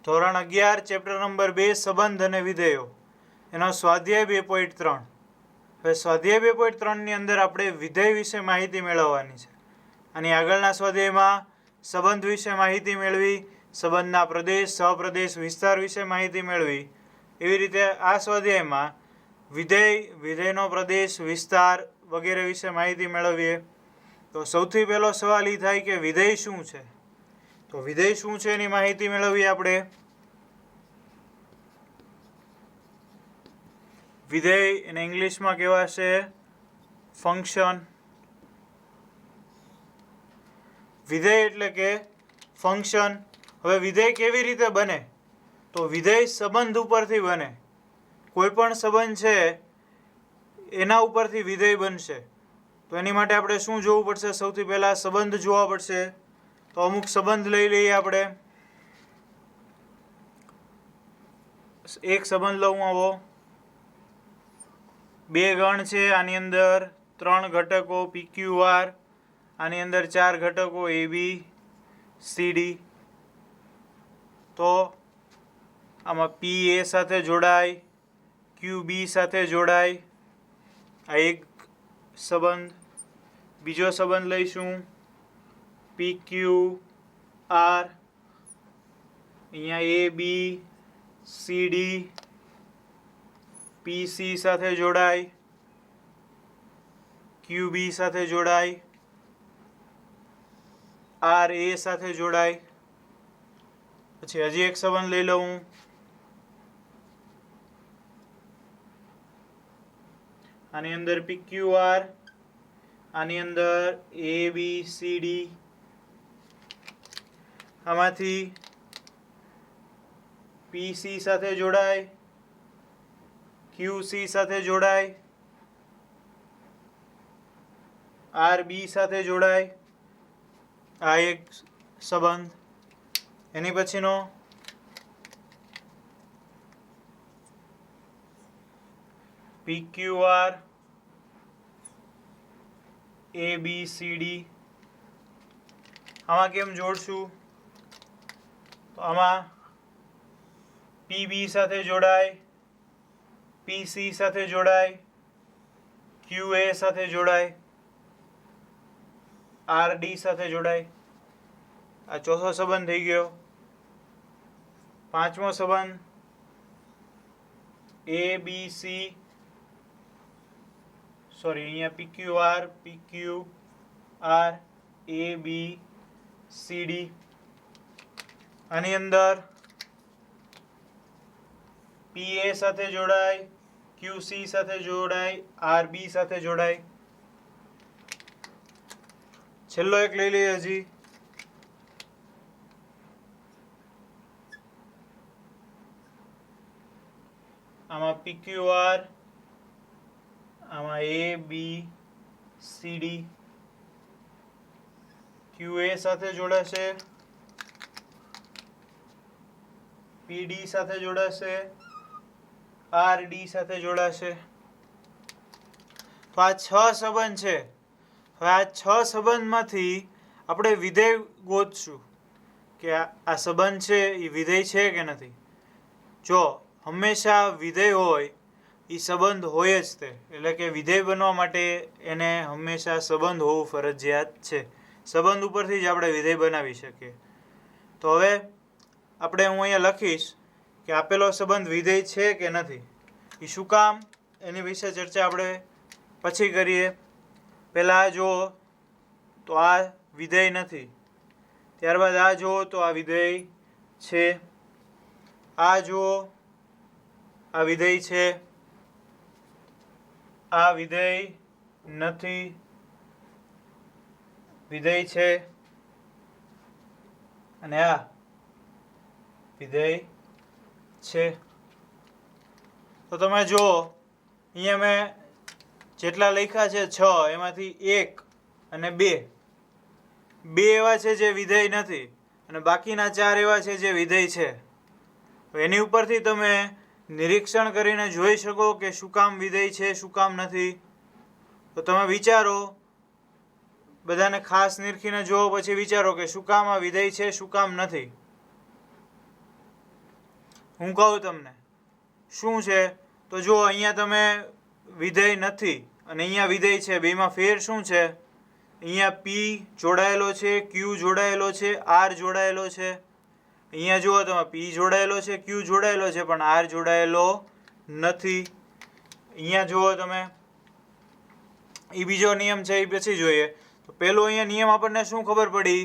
ધોરણ 11 chapter number 2 સંબંધ અને વિધેયો એનો સ્વાધ્યાય 2.3. હવે સ્વાધ્યાય 2.3 ની અંદર આપણે વિધેય વિશે માહિતી મેળવવાની છે. અને આગળના સ્વાધ્યાયમાં સંબંધ વિશે માહિતી મેળવી, સંબંધના પ્રદેશ, સહપ્રદેશ, વિસ્તાર વિશે માહિતી મેળવી. એવી રીતે આ સ્વાધ્યાયમાં વિધેયનો પ્રદેશ, વિસ્તાર વગેરે વિશે માહિતી મેળવીએ. તો સૌથી પહેલો સવાલ એ થાય કે વિધેય શું છે? તો વિધેય શું છે એની માહિતી મેળવીએ આપણે. વિધેય એને ઇંગ્લિશમાં કહેવાશે ફંક્શન. વિધેય એટલે કે ફંક્શન. હવે વિધેય કેવી રીતે બને? તો વિધેય સંબંધ ઉપરથી બને. કોઈ પણ સંબંધ છે એના ઉપરથી વિધેય બનશે. તો એની માટે આપણે શું જોવું પડશે? સૌથી પહેલા સંબંધ જોવા પડશે. તો અમુક સંબંધ લઈ લઈએ આપણે. એક સંબંધ લઉં આવો. બે ગણ છે, આની અંદર 3 ઘટકો PQR, આની અંદર 4 ઘટકો ABCD. તો આમાં P A સાથે જોડાય, Q B સાથે જોડાય. આ એક સંબંધ. બીજો સંબંધ લઈશું PQ R, અહીંયા ABCD PC સાથે જોડાય, QB સાથે જોડાય, RA સાથે જોડાય. પછી હજી એક સંબંધ લઈ લઉં. આની અંદર PQR, આની અંદર ABCD. આમાંથી PC સાથે જોડાય, QC સાથે જોડાય, RB સાથે જોડાય. આ એક સંબંધ. એની પછીનો PQR ABCD. આમાં કેમ જોડશું? તો આમાં PB સાથે જોડાય, PC સાથે જોડાય, QA સાથે જોડાય, RD સાથે જોડાય. આ ચોથો સંબંધ થઈ ગયો. પાંચમો સંબંધ અહીંયા PQR ABCD. આની અંદર PA સાથે જોડાય, QC સાથે જોડાય, RB સાથે જોડાય. છેલ્લો એક લઈ લઈએ હજી. આમાં PQR, આમાં ABCD, QA સાથે જોડાશે, PD સાથે જોડાશે, RD સાથે જોડાશે. તો આ 6 સંબંધ છે. હવે આ 6 સંબંધમાંથી આપણે વિધેય ગોતશું કે આ સંબંધ છે એ વિધેય છે કે નથી. જો હંમેશા વિધેય હોય એ સંબંધ હોય જ તે. એટલે કે વિધેય બનવા માટે એને હંમેશા સંબંધ હોવું ફરજિયાત છે. સંબંધ ઉપરથી જ આપણે વિધેય બનાવી શકીએ. તો હવે આપણે હું અહીંયા લખીશ કે આપેલો સંબંધ વિધેય છે કે નથી. એ શું કામ? એની વિશે ચર્ચા આપણે પછી કરીએ. પહેલાં આ જુઓ તો આ વિધેય નથી. ત્યારબાદ આ જુઓ તો આ વિધેય છે. આ જુઓ આ વિધેય છે. આ વિધેય નથી, વિધેય છે. અને આ વિધેય છે. તો તમે જુઓ અહીંયા મેં જેટલા લખ્યા છે 6, એમાંથી 1 અને 2 એવા છે જે વિધેય નથી અને બાકીના 4 એવા છે જે વિધેય છે. એની ઉપરથી તમે નિરીક્ષણ કરીને જોઈ શકો કે શું કામ વિધેય છે, શું કામ નથી. તો તમે વિચારો, બધાને ખાસ નિરખીને જુઓ, પછી વિચારો કે શું કામ આ વિધેય છે, શું કામ નથી. હું કહું તમને શું છે તો જો અહીંયા તમે વિધેય નથી અને અહીંયા વિધેય છે, બેમાં ફેર શું છે? અહીંયા પી જોડાયેલો છે, ક્યુ જોડાયેલો છે, આર જોડાયેલો છે. અહીંયા જુઓ તમે પી જોડાયેલો છે, ક્યુ જોડાયેલો છે, પણ આર જોડાયેલો નથી. અહીંયા જુઓ તમે એ બીજો નિયમ છે એ પછી જોઈએ. તો પહેલો અહીંયા નિયમ આપણને શું ખબર પડી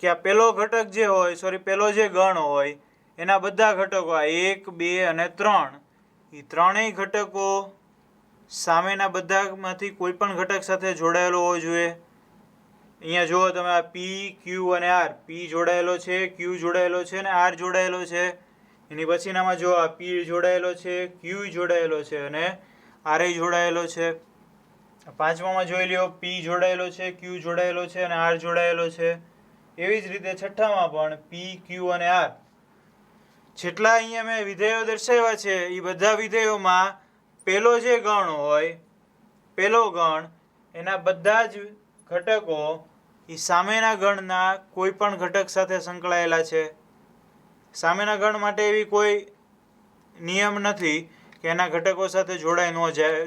કે આ પહેલો ઘટક જે હોય પહેલો જે ગણ હોય એના બધા ઘટકો 1, 2 અને 3 એ ત્રણેય ઘટકો સામેના બધામાંથી કોઈ પણ ઘટક સાથે જોડાયેલો હોવો જોઈએ. અહીંયા જુઓ તમે આ પી, ક્યુ અને આર, પી જોડાયેલો છે, ક્યુ જોડાયેલો છે અને આર જોડાયેલો છે. એની પછીનામાં જો આ પી જોડાયેલો છે, ક્યુ જોડાયેલો છે અને આર જોડાયેલો છે. પાંચમામાં જોઈ લ્યો પી જોડાયેલો છે, ક્યુ જોડાયેલો છે અને આર જોડાયેલો છે. એવી જ રીતે છઠ્ઠામાં પણ પી, ક્યુ અને આર. જેટલા અહીંયા મેં વિધેયો દર્શાવ્યા છે એ બધા વિધેયોમાં પહેલો જે ગણ હોય, પહેલો ગણ એના બધા જ ઘટકો એ સામેના ગણના કોઈ પણ ઘટક સાથે સંકળાયેલા છે. સામેના ગણ માટે એવી કોઈ નિયમ નથી કે એના ઘટકો સાથે જોડાય ન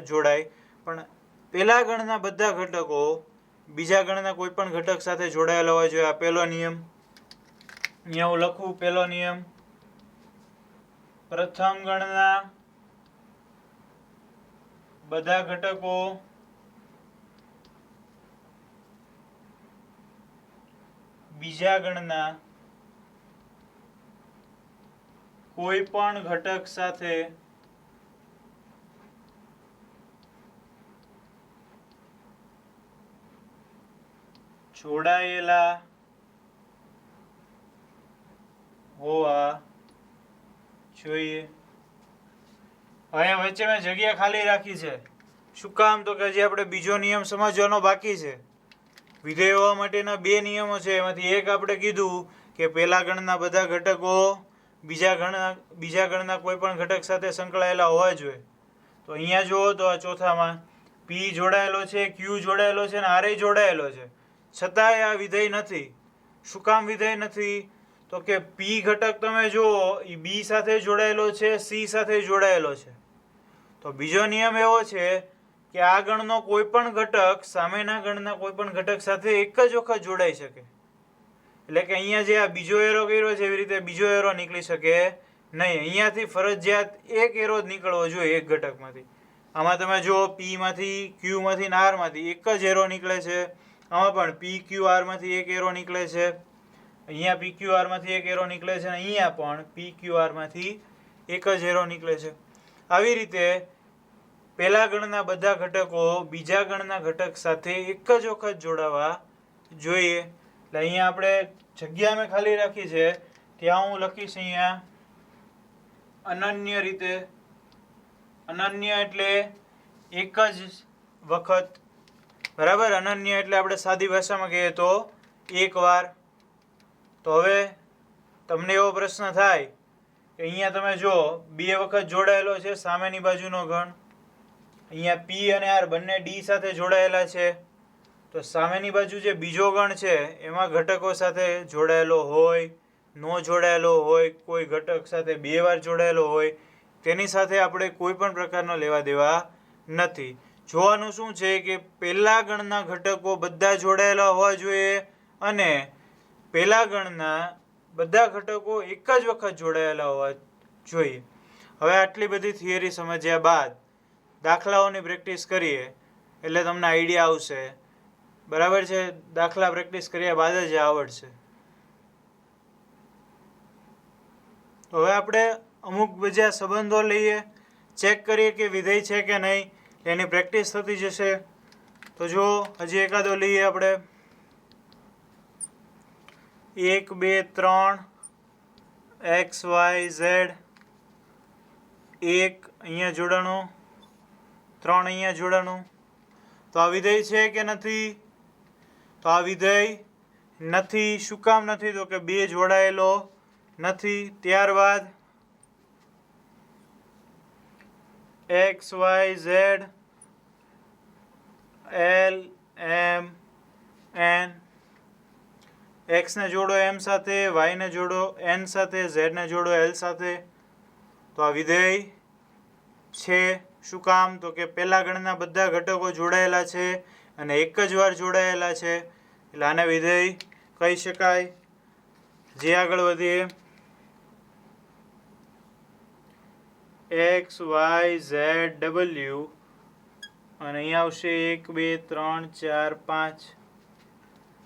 જોડાય, પણ પહેલા ગણના બધા ઘટકો બીજા ગણના કોઈ પણ ઘટક સાથે જોડાયેલા હોવા જોઈએ. આ પહેલો નિયમ. અહીંયા હું લખું પહેલો નિયમ, પ્રથમ ગણના બધા ઘટકો બીજા ગણના કોઈ પણ ઘટક સાથે જોડાયેલા હોવા જોઈએ. અહીંયા વચ્ચે મેં જગ્યા ખાલી રાખી છે. શું કામ? તો કે હજી આપણે બીજો નિયમ સમજવાનો બાકી છે. વિધેય હોવા માટેના બે નિયમો છે, એમાંથી એક આપણે કીધું કે પહેલા ગણના બધા ઘટકો બીજા ગણના કોઈ પણ ઘટક સાથે સંકળાયેલા હોવા જોઈએ. તો અહીંયા જુઓ તો આ ચોથામાં પી જોડાયેલો છે, ક્યુ જોડાયેલો છે અને આર જોડાયેલો છે, છતાંય આ વિધેય નથી. શું કામ વિધેય નથી? તો કે પી ઘટક તમે જુઓ એ બી સાથે જોડાયેલો છે, સી સાથે જોડાયેલો છે. તો બીજો નિયમ એવો છે કે આ ગણનો કોઈ પણ ઘટક સામેના ગણના કોઈ પણ ઘટક સાથે એક જ વખત જોડાઈ શકે. એટલે કે અહીંયા જે આ બીજો એરો કર્યો છે એવી રીતે બીજો એરો નીકળી શકે નહીં. અહીંયાથી ફરજિયાત એક એરો જ નીકળવો જોઈએ એક ઘટકમાંથી. આમાં તમે જુઓ પી માંથી, ક્યુ માંથી અને આર માંથી એક જ એરો નીકળે છે. આમાં પણ પી, ક્યુ, આર માંથી એક એરો નીકળે છે. અહીંયા પી, ક્યુ, આર માંથી એક એરો નીકળે છે અને અહીંયા પણ પી, ક્યુ, આર માંથી એક જ એરો નીકળે છે. આવી રીતે પહેલા ગણના બધા ઘટકો બીજા ગણના ઘટક સાથે એક જ વખત જોડાવા જોઈએ. એટલે અહીંયા આપણે જગ્યા મેં ખાલી રાખી છે ત્યાં હું લખીશ અહીંયા અનન્ય રીતે. અનન્ય એટલે એક જ વખત, બરાબર. અનન્ય એટલે આપણે સાદી ભાષામાં કહીએ તો એક વાર. તો હવે તમને એવો પ્રશ્ન થાય કે અહીંયા તમે જો બે વખત જોડાયેલો છે સામેની બાજુનો ગણ. અહીંયા પી અને આર બંને ડી સાથે જોડાયેલા છે. તો સામેની બાજુ જે બીજો ગણ છે એમાં ઘટકો સાથે જોડાયેલો હોય, ન જોડાયેલો હોય, કોઈ ઘટક સાથે બે વાર જોડાયેલો હોય, તેની સાથે આપણે કોઈ પણ પ્રકારનો લેવા દેવા નથી. જોવાનું શું છે કે પહેલા ગણના ઘટકો બધા જોડાયેલા હોવા જોઈએ અને પહેલા ગણના બધા ઘટકો એક જ વખત જોડાયેલા હોવા જોઈએ. હવે આટલી બધી થિયરી સમજ્યા બાદ દાખલાઓની પ્રેક્ટિસ કરીએ એટલે તમને આઈડિયા આવશે, બરાબર છે. દાખલા પ્રેક્ટિસ કર્યા બાદ જ આવડશે. હવે આપણે અમુક બીજા સંબંધો લઈએ, ચેક કરીએ કે વિધેય છે કે નહીં, એની પ્રેક્ટિસ થતી જશે. તો જો હજી એકાદો લઈએ આપણે. 1, 2, 3 એક્સ, વાય, ઝેડ. 1 અહીંયા જોડાણું, 3 અહીંયા જોડાણું. તો આ વિધેય છે કે નથી? તો આ વિધેય નથી. શું કામ નથી? તો કે 2 જોડાયેલો નથી. ત્યારબાદ એક્સ, વાય, ઝેડ, એલ, એમ, એન. એક્સને જોડો એમ સાથે, વાયને જોડો એન સાથે, ઝેડને જોડો એલ સાથે. તો આ વિધેય છે. શું કામ? તો કે પહેલા ગણના બધા ઘટકો જોડાયેલા છે અને એક જ વાર જોડાયેલા છે, એટલે આને વિધેય કહી શકાય. જે આગળ વધીએ, એક્સ વાય ઝેડ ડબલ્યુ અને અહીંયા આવશે 1 2 3 4 5.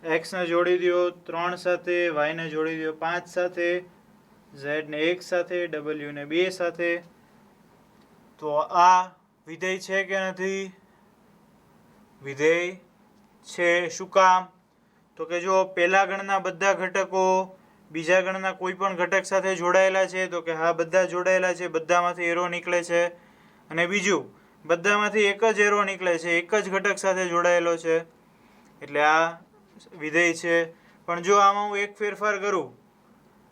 એક્સને જોડી દો 3 સાથે, વાયને જોડી દો 5 સાથે, ઝેડને 1 સાથે, ડબલ્યુને 2 સાથે. તો આ વિધેય છે કે નથી? વિધેય છે. શું કામ? તો કે જો પહેલા ગણના બધા ઘટકો બીજા ગણના કોઈ પણ ઘટક સાથે જોડાયેલા છે, તો કે હા બધા જોડાયેલા છે, બધામાંથી એરો નીકળે છે. અને બીજું, બધામાંથી એક જ એરો નીકળે છે, એક જ ઘટક સાથે જોડાયેલો છે, એટલે આ વિધેય છે. પણ જો આમાં હું એક ફેરફાર કરું,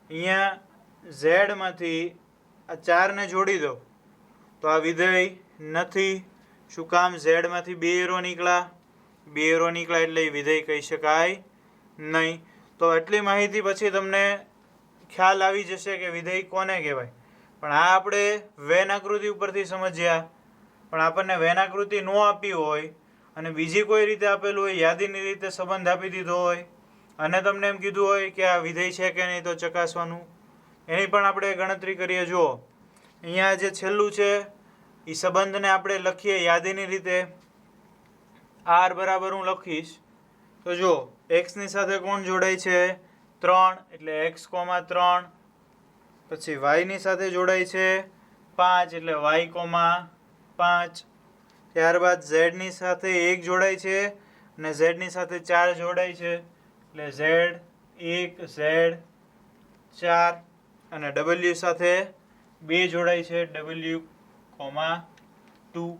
અહીંયા ઝેડમાંથી આ 4ને જોડી દો, તો આ વિધેય નથી. શું કામ? ઝેડમાંથી 2 એરો નીકળ્યા, 2 એરો નીકળ્યા એટલે એ વિધેય કહી શકાય નહીં. તો એટલી માહિતી પછી તમને ખ્યાલ આવી જશે કે વિધેય કોને કહેવાય. પણ આ આપણે વેન આકૃતિ ઉપરથી સમજ્યા. પણ આપણને વેન આકૃતિ ન આપી હોય અને બીજી કોઈ રીતે આપેલું હોય, યાદીની રીતે સંબંધ આપી દીધો હોય અને તમને એમ કીધું હોય કે આ વિધેય છે કે નહીં, તો ચકાસવાનું, એની પણ આપણે ગણતરી કરીએ. જુઓ અહીંયા જે છેલ્લું છે એ સંબંધને આપણે લખીએ યાદીની રીતે. આર બરાબર હું લખીશ, તો જો એક્સની સાથે કોણ જોડાય છે? 3, એટલે એક્સ, 3. પછી વાયની સાથે જોડાય છે 5, એટલે વાય, 5. ત્યારબાદ ઝેડની સાથે 1 જોડાય છે અને ઝેડની સાથે 4 જોડાય છે, એટલે ઝેડ 1, ઝેડ 4. અને ડબલ્યુ સાથે 2 જોડાય છે, ડબલ્યુ, 2.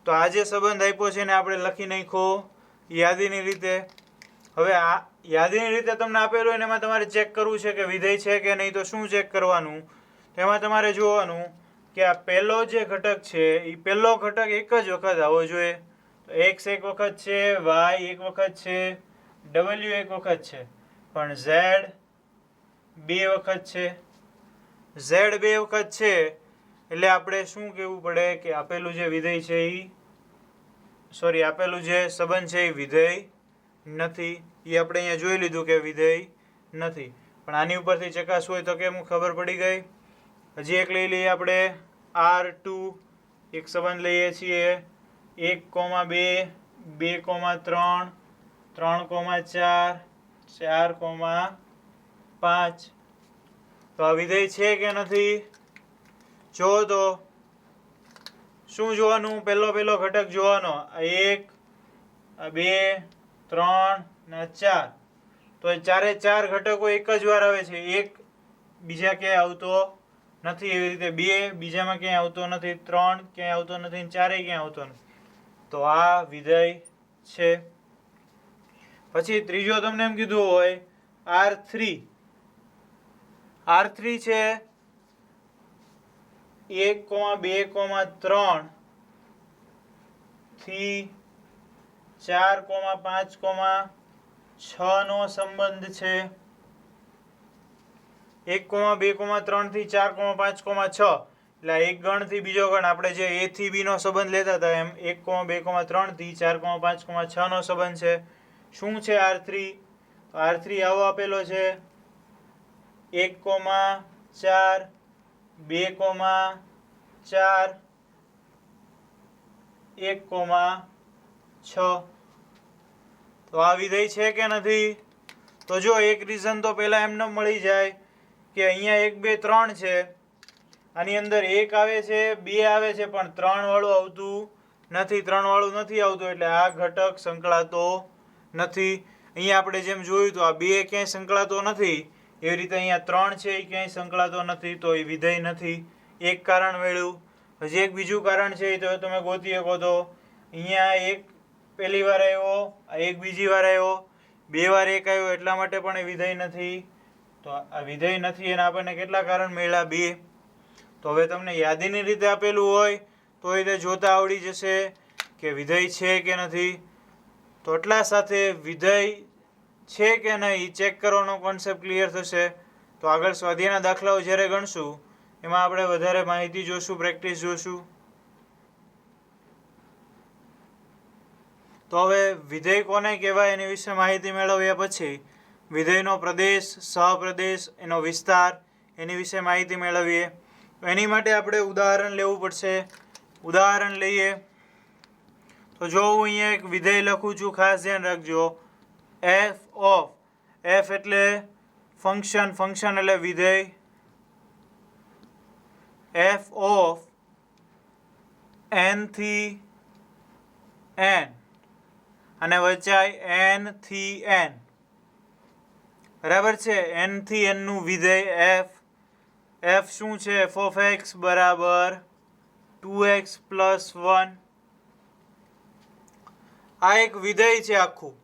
તો આ જે સંબંધ આપ્યો છે ને આપણે લખી નાખ્યો યાદીની રીતે. હવે આ યાદીની રીતે તમને આપેલું હોય ને એમાં તમારે ચેક કરવું છે કે વિધેય છે કે નહીં. તો શું ચેક કરવાનું? તેમાં તમારે જોવાનું કે આ પહેલો જે ઘટક છે એ પહેલો ઘટક એક જ વખત આવવો જોઈએ. તો એક્સ એક વખત છે, વાય એક વખત છે, ડબલ્યુ એક વખત છે, પણ ઝેડ 2 વખત છે. ઝેડ 2 વખત છે એટલે આપણે શું કહેવું પડે કે આપેલું જે વિધેય છે એ આપેલું જે સંબંધ છે એ વિધેય નથી. એ આપણે અહીંયા જોઈ લીધું કે વિધેય નથી. પણ આની ઉપરથી ચકાસવું હોય તો કેમ ખબર પડી ગઈ. હજી એક લઈ લઈએ આપણે R2. એક સંબંધ લઈએ છીએ 1, 2, 2, 3, 3, 4, 4, 5. તો આ વિધેય છે કે નથી? જો તો શું જોવાનું? પહેલો ઘટક જોવાનો. 1, 2, 3 ને 4. તો એ 4 ઘટકો એક જ વાર આવે છે. 1 બીજા ક્યાંય આવતો નથી, એવી રીતે 2 બીજામાં ક્યાંય આવતો નથી, 3 ક્યાંય આવતો નથી, 4 ક્યાંય આવતો નથી. તો આ વિધેય છે. પછી ત્રીજો તમને એમ કીધું હોય R3. R3 છે 1, 2, 3 થી 4, 5, 6 નો સંબંધ છે. 1, 2, 3 થી 4, 5, 6 એટલે એક ગણથી બીજો ગણ, આપણે જે A થી B નો સંબંધ લેતા હતા એમ 1, 2, 3 થી 4, 5, 6 નો સંબંધ છે. શું છે R3? R3 આવો આપેલો છે 1, 4, 2, 4, 1, 6. તો આ વિધેય છે કે નથી? તો જો એક રીઝન તો પહેલા એમને મળી જાય કે અહીંયા 1, 2, 3 છે, આની અંદર 1 આવે છે, 2 આવે છે, પણ 3 વાળું આવતું નથી. 3 વાળું નથી આવતું એટલે આ ઘટક સંકળાતો નથી. અહીંયા આપણે જેમ જોયું તો આ 2 ક્યાંય સંકળાતો નથી, એવી રીતે અહીંયા 3 છે એ ક્યાંય સંકળાતો નથી, તો એ વિધેય નથી. એક કારણ મળ્યું. હજી એક બીજું કારણ છે એ તો તમે ગોતી શકો. તો અહીંયા 1 પહેલી વાર આવ્યો, આ 1 બીજી વાર આવ્યો, 2 વાર 1 આવ્યો, એટલા માટે પણ એ વિધેય નથી. તો આ વિધેય નથી એના આપણને કેટલા કારણ મળ્યા? 2. તો હવે તમને યાદીની રીતે આપેલું હોય તો એ રીતે જોતા આવડી જશે કે વિધેય છે કે નથી. તો એટલા સાથે વિધેય છે કે નહીં ચેક કરવાનો કોન્સેપ્ટ ક્લિયર થશે. તો આગળ સ્વાધ્યાયના દાખલાઓ જ્યારે ગણશું એમાં આપણે વધારે માહિતી જોશું, પ્રેક્ટિસ જોશું. તો હવે વિધેય કોને કહેવાય એની વિશે માહિતી મેળવ્યા પછી વિધેયનો પ્રદેશ, સહપ્રદેશ, એનો વિસ્તાર એની વિશે માહિતી મેળવીએ. એની માટે આપણે ઉદાહરણ લેવું પડશે. ઉદાહરણ લઈએ તો જો હું અહીંયા એક વિધેય લખું છું, ખાસ ધ્યાન રાખજો. એફ ઓફ, એફ એટલે ફંક્શન, ફંક્શન એટલે વિધેય. એફ ઓફ n થી n અને વચાય n થી n. બરાબર છે? n થી n નું વિધેય f. f શું છે? f of x બરાબર 2x plus 1. આ એક વિધેય છે આખું.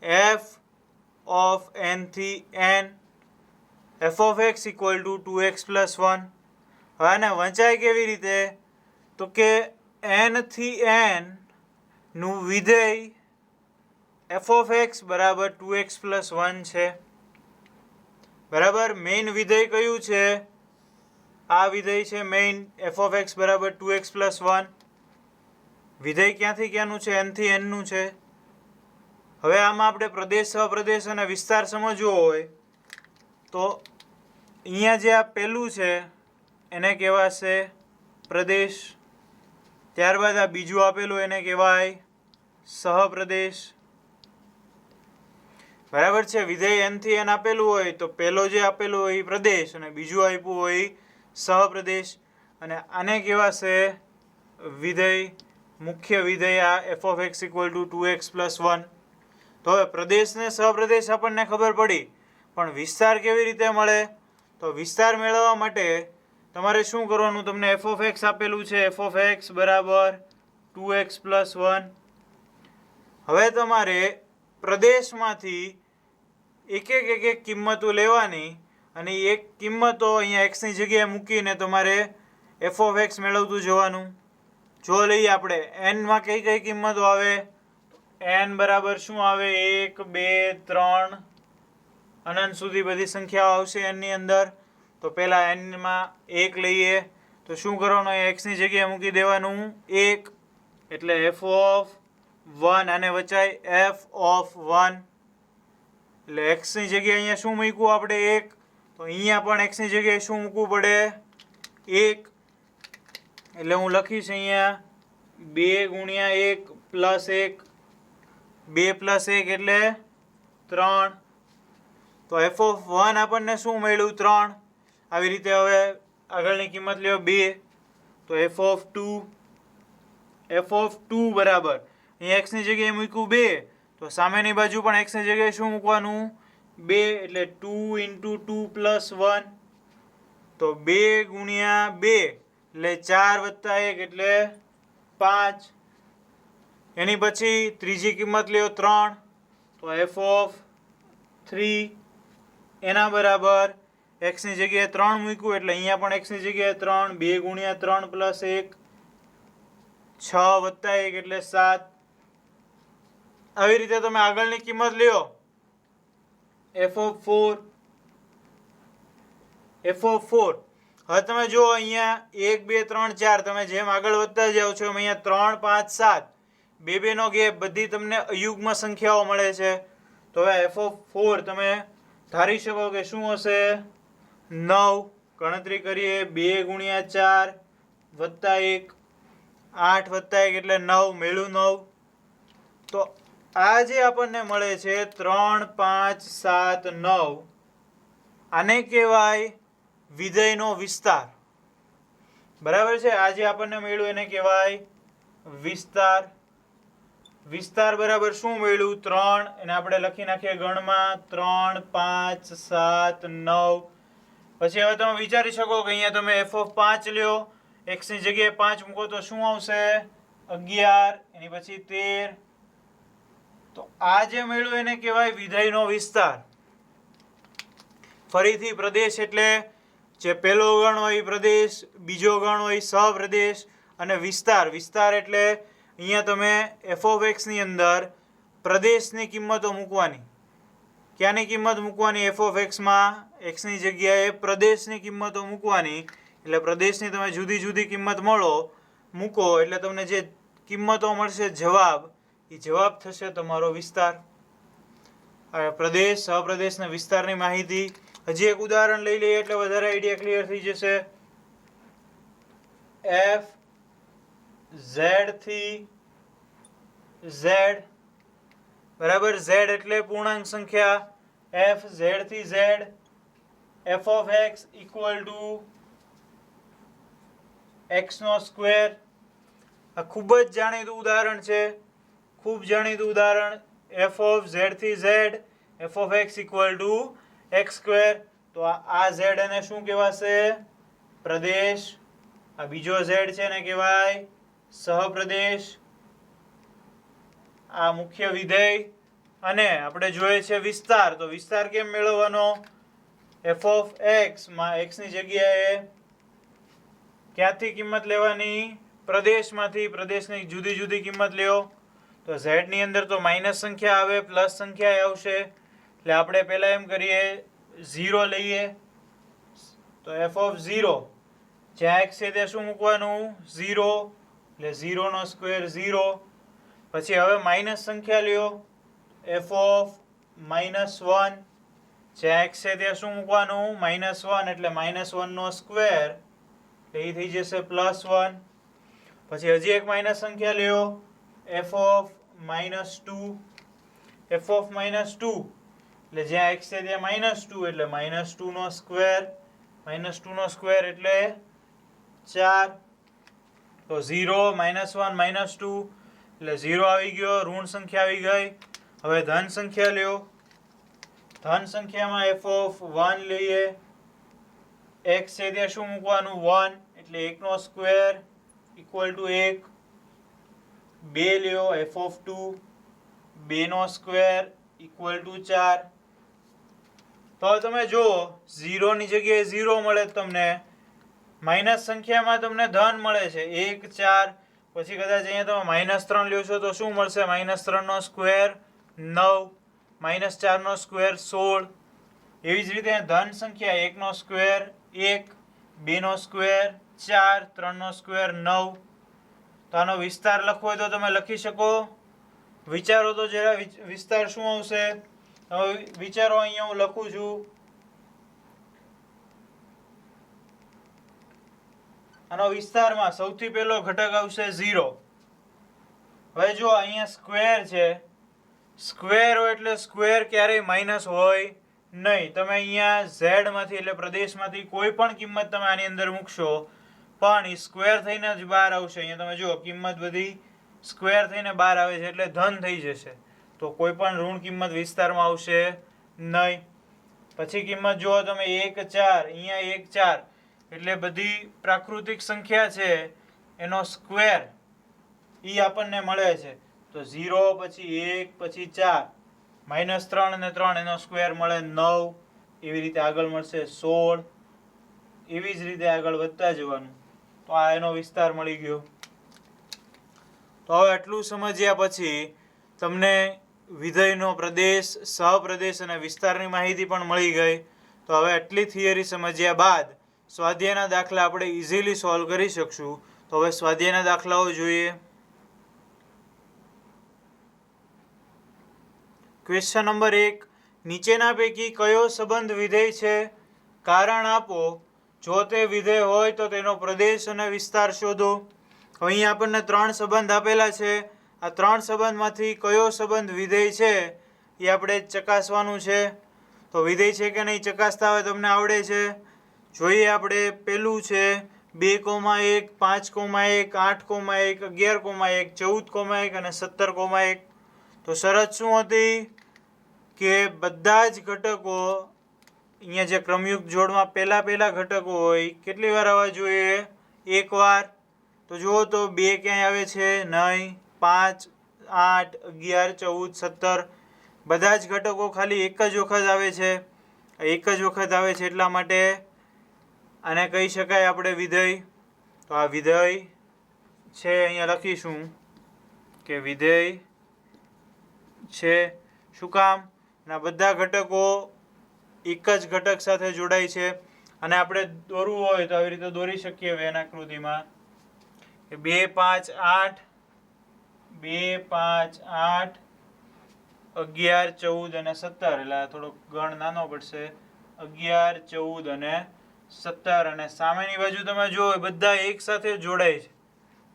f of n થી n, f of x equal to 2x plus 1. હવે આને વંચાય કેવી રીતે? તો કે n થી n નું વિધેય f of x બરાબર 2x plus 1 છે. બરાબર? મેઇન વિધેય કયું છે? આ વિધેય છે મેઇન, f of x બરાબર 2x plus 1. વિધેય ક્યાંથી ક્યાંનું છે? n થી n નું છે. હવે આમાં આપણે પ્રદેશ, સહપ્રદેશ અને વિસ્તાર સમજવો હોય તો અહીંયા જે આ પહેલું છે એને કહેવાશે પ્રદેશ. ત્યારબાદ આ બીજું આપેલું એને કહેવાય સહપ્રદેશ. બરાબર છે? વિધેય n થી n આપેલું હોય તો પહેલો જે આપેલું હોય એ પ્રદેશ અને બીજું આપ્યું હોય સહપ્રદેશ. અને આને કહેવાશે વિધેય, મુખ્ય વિધેય આ f of x equal to 2x plus 1. તો હવે પ્રદેશ ને સહપ્રદેશ આપણને ખબર પડી, પણ વિસ્તાર કેવી રીતે મળે? તો વિસ્તાર મેળવવા માટે તમારે શું કરવાનું? તમને f of x આપેલું છે, f of x બરાબર 2x plus 1. હવે તમારે પ્રદેશમાંથી એક એક કિંમતો લેવાની અને એક કિંમતો અહીંયા x ની જગ્યાએ મૂકીને તમારે f of x મેળવતું જવાનું. જો લઈએ આપણે n માં કઈ કઈ કિંમતો આવે? n બરાબર શું આવે? 1, 2, 3 અનંત સુધી બધી સંખ્યાઓ આવશે n ની અંદર. તો પહેલા n માં 1 લઈએ તો શું કરવાનું? x ની જગ્યાએ મૂકી દેવાનું 1, એટલે f of 1. આને વચાય f of 1. એટલે x ની જગ્યાએ અહીંયા શું મૂક્યું આપણે? 1. તો અહીંયા પણ x ની જગ્યાએ શું મૂકવું પડે? 1. એટલે હું લખીશ અહીંયા 2 ગુણ્યા 1 પ્લસ 1. 2 પ્લસ 1 એટલે 3. તો f of 1 આપણને શું મળ્યું? 3. આવી રીતે હવે આગળની કિંમત લ્યો 2. તો f of 2, f of 2 બરાબર અહીંયા x ની જગ્યાએ મૂક્યું 2 તો સામેની બાજુ પણ x ની જગ્યાએ શું મૂકવાનું? 2. એટલે 2 into 2 plus 1. તો 2 ગુણ્યા 2 એટલે 4 વત્તા 1 એટલે 5. એની પછી ત્રીજી કિંમત લ્યો 3. તો f of 3 એના બરાબર x ની જગ્યાએ 3 મૂક્યું એટલે અહીંયા પણ x ની જગ્યાએ 3. 2 ગુણ્યા 3 પ્લસ 1, 6 વત્તા 1 એટલે 7. આવી રીતે તમે આગળની કિંમત લ્યો f of 4. f of 4 હવે તમે જો અહીંયા 1, 2, 3, 4 તમે જેમ આગળ વધતા જાઓ છો એમ અહીંયા 3, 5, 7 બે નો ગેપ બધી તમને અયુગ્મ સંખ્યાઓ મળે છે. તો હવે f of 4 તમે ધારી શકો કે શું હશે? 9. ગણતરી કરીએ 2 ગુણ્યા 4 વત્તા 1, 8 વત્તા 1 એટલે 9, મેળ્યું 9. તો આ જે આપણને મળે છે 3, 5, 7, 9 આને કહેવાય વિધેયનો વિસ્તાર. બરાબર છે? આ જે આપણને મળ્યું એને કહેવાય વિસ્તાર. વિસ્તાર બરાબર શું મળ્યું? 3. એને આપણે લખી નાખીએ ગણમાં 3, 5, 7, 9. પછી હવે તમે વિચારી શકો કે અહીંયા તમે f of 5 લ્યો, x ની જગ્યાએ 5 મૂકો તો શું આવશે? 11. એની પછી 13. તો આ જે મળ્યું એને કહેવાય વિધેયનો વિસ્તાર. ફરીથી પ્રદેશ એટલે જે પહેલો ગણ હોય પ્રદેશ, બીજો ગણ હોય સહપ્રદેશ અને વિસ્તાર. વિસ્તાર એટલે અહીંયા તમે f of x ની અંદર પ્રદેશની કિંમતો મૂકવાની. ક્યાંની કિંમત મૂકવાની? f of x માં x ની જગ્યાએ પ્રદેશની કિંમતો મૂકવાની. એટલે પ્રદેશની તમે જુદી જુદી કિંમત મૂકો એટલે તમને જે કિંમતો મળશે જવાબ, એ જવાબ થશે તમારો વિસ્તાર. પ્રદેશ, સહપ્રદેશ ને વિસ્તારની માહિતી. હજી એક ઉદાહરણ લઈ લઈએ એટલે વધારે આઈડિયા ક્લિયર થઈ જશે. f z થી z બરાબર. z એટલે પૂર્ણાંક સંખ્યા. f z થી z f of x equal to x નો સ્ક્વેર. આ ખૂબ જ જાણીતું ઉદાહરણ છે, ખૂબ જાણીતું ઉદાહરણ. f of z થી z f of x equal to x square. તો આ z એને શું કહેવાશે? પ્રદેશ. આ બીજો z છે ને કહેવાય સહપ્રદેશ. આ મુખ્ય વિધેય. અને આપણે જોઈએ છે વિસ્તાર. તો વિસ્તાર કેમ મેળવવાનો? f of x માં x ની જગ્યાએ ક્યાંથી કિંમત લેવાની? પ્રદેશમાંથી. પ્રદેશની જુદી જુદી કિંમત લ્યો. તો z ની અંદર તો માઇનસ સંખ્યા આવે, પ્લસ સંખ્યા આવશે. એટલે આપણે પહેલા એમ કરીએ, 0 લઈએ. તો f of 0 જ્યાં x છે ત્યાં શું મૂકવાનું? 0. એટલે 0 નો સ્ક્વેર 0. પછી હવે માઇનસ સંખ્યા લ્યો. f of -1 જ્યાં x છે ત્યાં શું મૂકવાનું? -1. એટલે -1 નો સ્ક્વેર. એ થઈ જશે +1. પછી હજી એક માઇનસ સંખ્યા લ્યો. f of -2. f of -2 એટલે જ્યાં x છે ત્યાં -2. એટલે -2 નો સ્ક્વેર. -2 નો સ્ક્વેર એટલે 4. તો 0 -1 -2 એટલે 0 આવી ગયો, ઋણ સંખ્યા આવી ગઈ. હવે ધન સંખ્યા લ્યો. ધન સંખ્યામાં f of 1 લઈએ. x છે ત્યાં શું મૂકવાનું? 1. એટલે 1 નો સ્ક્વેર ઇક્વલ ટુ 1. 2 લ્યો. f of 2 2 નો સ્ક્વેર ઇક્વલ ટુ 4. તો તમે જુઓ 0 ની જગ્યાએ 0 મળે તમને. માઇનસ સંખ્યામાં તમને ધન મળે છે 1 4. પછી કદાચ અહીંયા તમે -3 લ્યો છો તો શું મળશે? -3 નો સ્ક્વેર 9. -4 નો સ્ક્વેર 16. એવી જ રીતે ધન સંખ્યા 1 નો સ્ક્વેર 1, 2 નો સ્ક્વેર 4, 3 નો સ્ક્વેર 9. તો આનો વિસ્તાર લખવો હોય તો તમે લખી શકો. વિચારો તો જરા વિસ્તાર શું આવશે? હવે વિચારો. અહીંયા હું લખું છું. આનો વિસ્તારમાં સૌથી પહેલો ઘટક આવશે 0. હવે જો અહીંયા સ્ક્વેર છે. સ્ક્વેર હોય એટલે સ્ક્વેર ક્યારેય માઇનસ હોય નહીં. તમે અહીંયા z માંથી એટલે પ્રદેશમાંથી કોઈ પણ કિંમત તમે આની અંદર મૂકશો પણ એ સ્ક્વેર થઈને જ બહાર આવશે. અહીંયા તમે જુઓ કિંમત બધી સ્ક્વેર થઈને બહાર આવે છે એટલે ધન થઈ જશે. તો કોઈ પણ ઋણ કિંમત વિસ્તારમાં આવશે નહીં. પછી કિંમત જુઓ તમે 1 4. અહીંયા 1 4 એટલે બધી પ્રાકૃતિક સંખ્યા છે એનો સ્ક્વેર એ આપણને મળે છે. તો 0 પછી 1 પછી 4 -3 અને 3 એનો સ્ક્વેર મળે 9. એવી રીતે આગળ મળશે 16. એવી જ રીતે આગળ વધતા જવાનું. તો આ એનો વિસ્તાર મળી ગયો. તો હવે આટલું સમજ્યા પછી તમને વિધેયનો પ્રદેશ, સહપ્રદેશ અને વિસ્તારની માહિતી પણ મળી ગઈ. તો હવે આટલી થિયરી સમજ્યા બાદ સ્વાધ્યાયના દાખલા આપણે ઇઝીલી સોલ્વ કરી શકશું. તો હવે સ્વાધ્યાયના દાખલાઓ જોઈએ. Question number 1. નીચેના પૈકી કયો સંબંધ વિધેય છે? કારણ આપો. જો તે વિધેય હોય તો તેનો પ્રદેશ અને વિસ્તાર શોધો. અહીંયા આપણને 3 સંબંધ આપેલા છે. આ 3 સંબંધમાંથી કયો સંબંધ વિધેય છે એ આપણે ચકાસવાનું છે. તો વિધેય છે કે નહીં ચકાસતા હોય તમને આવડે છે. જોઈએ આપણે. પહેલું છે 2,1, 5,1, 8,1, 11,1, 14,1 અને 17,1. તો શરત શું હતી કે બધા જ ઘટકો અહીંયા જે ક્રમયુક્ત જોડમાં પહેલા ઘટકો હોય કેટલી વાર આવવા જોઈએ? 1 વાર. તો જુઓ તો 2 ક્યાંય આવે છે? નહીં. 5, 8, 11, 14, 17 બધા જ ઘટકો ખાલી એક જ વખત આવે છે. એક જ વખત આવે છે એટલા માટે આને કહી શકાય આપણે વિધેય. તો આ વિધેય છે. અહીંયા લખીશું કે વિધેય છે. શું કામ? ના બધા ઘટકો એક જ ઘટક સાથે જોડાય છે. અને આપણે દોરવું હોય તો આવી રીતે દોરી શકીએ વેન આકૃતિમાં. 2 5 8 2 5 8 11 14 અને 17 એટલે થોડોક ગણ નાનો પડશે. 11 14 અને 17 અને સામેની બાજુ તમે જુઓ બધા એક સાથે જોડાય છે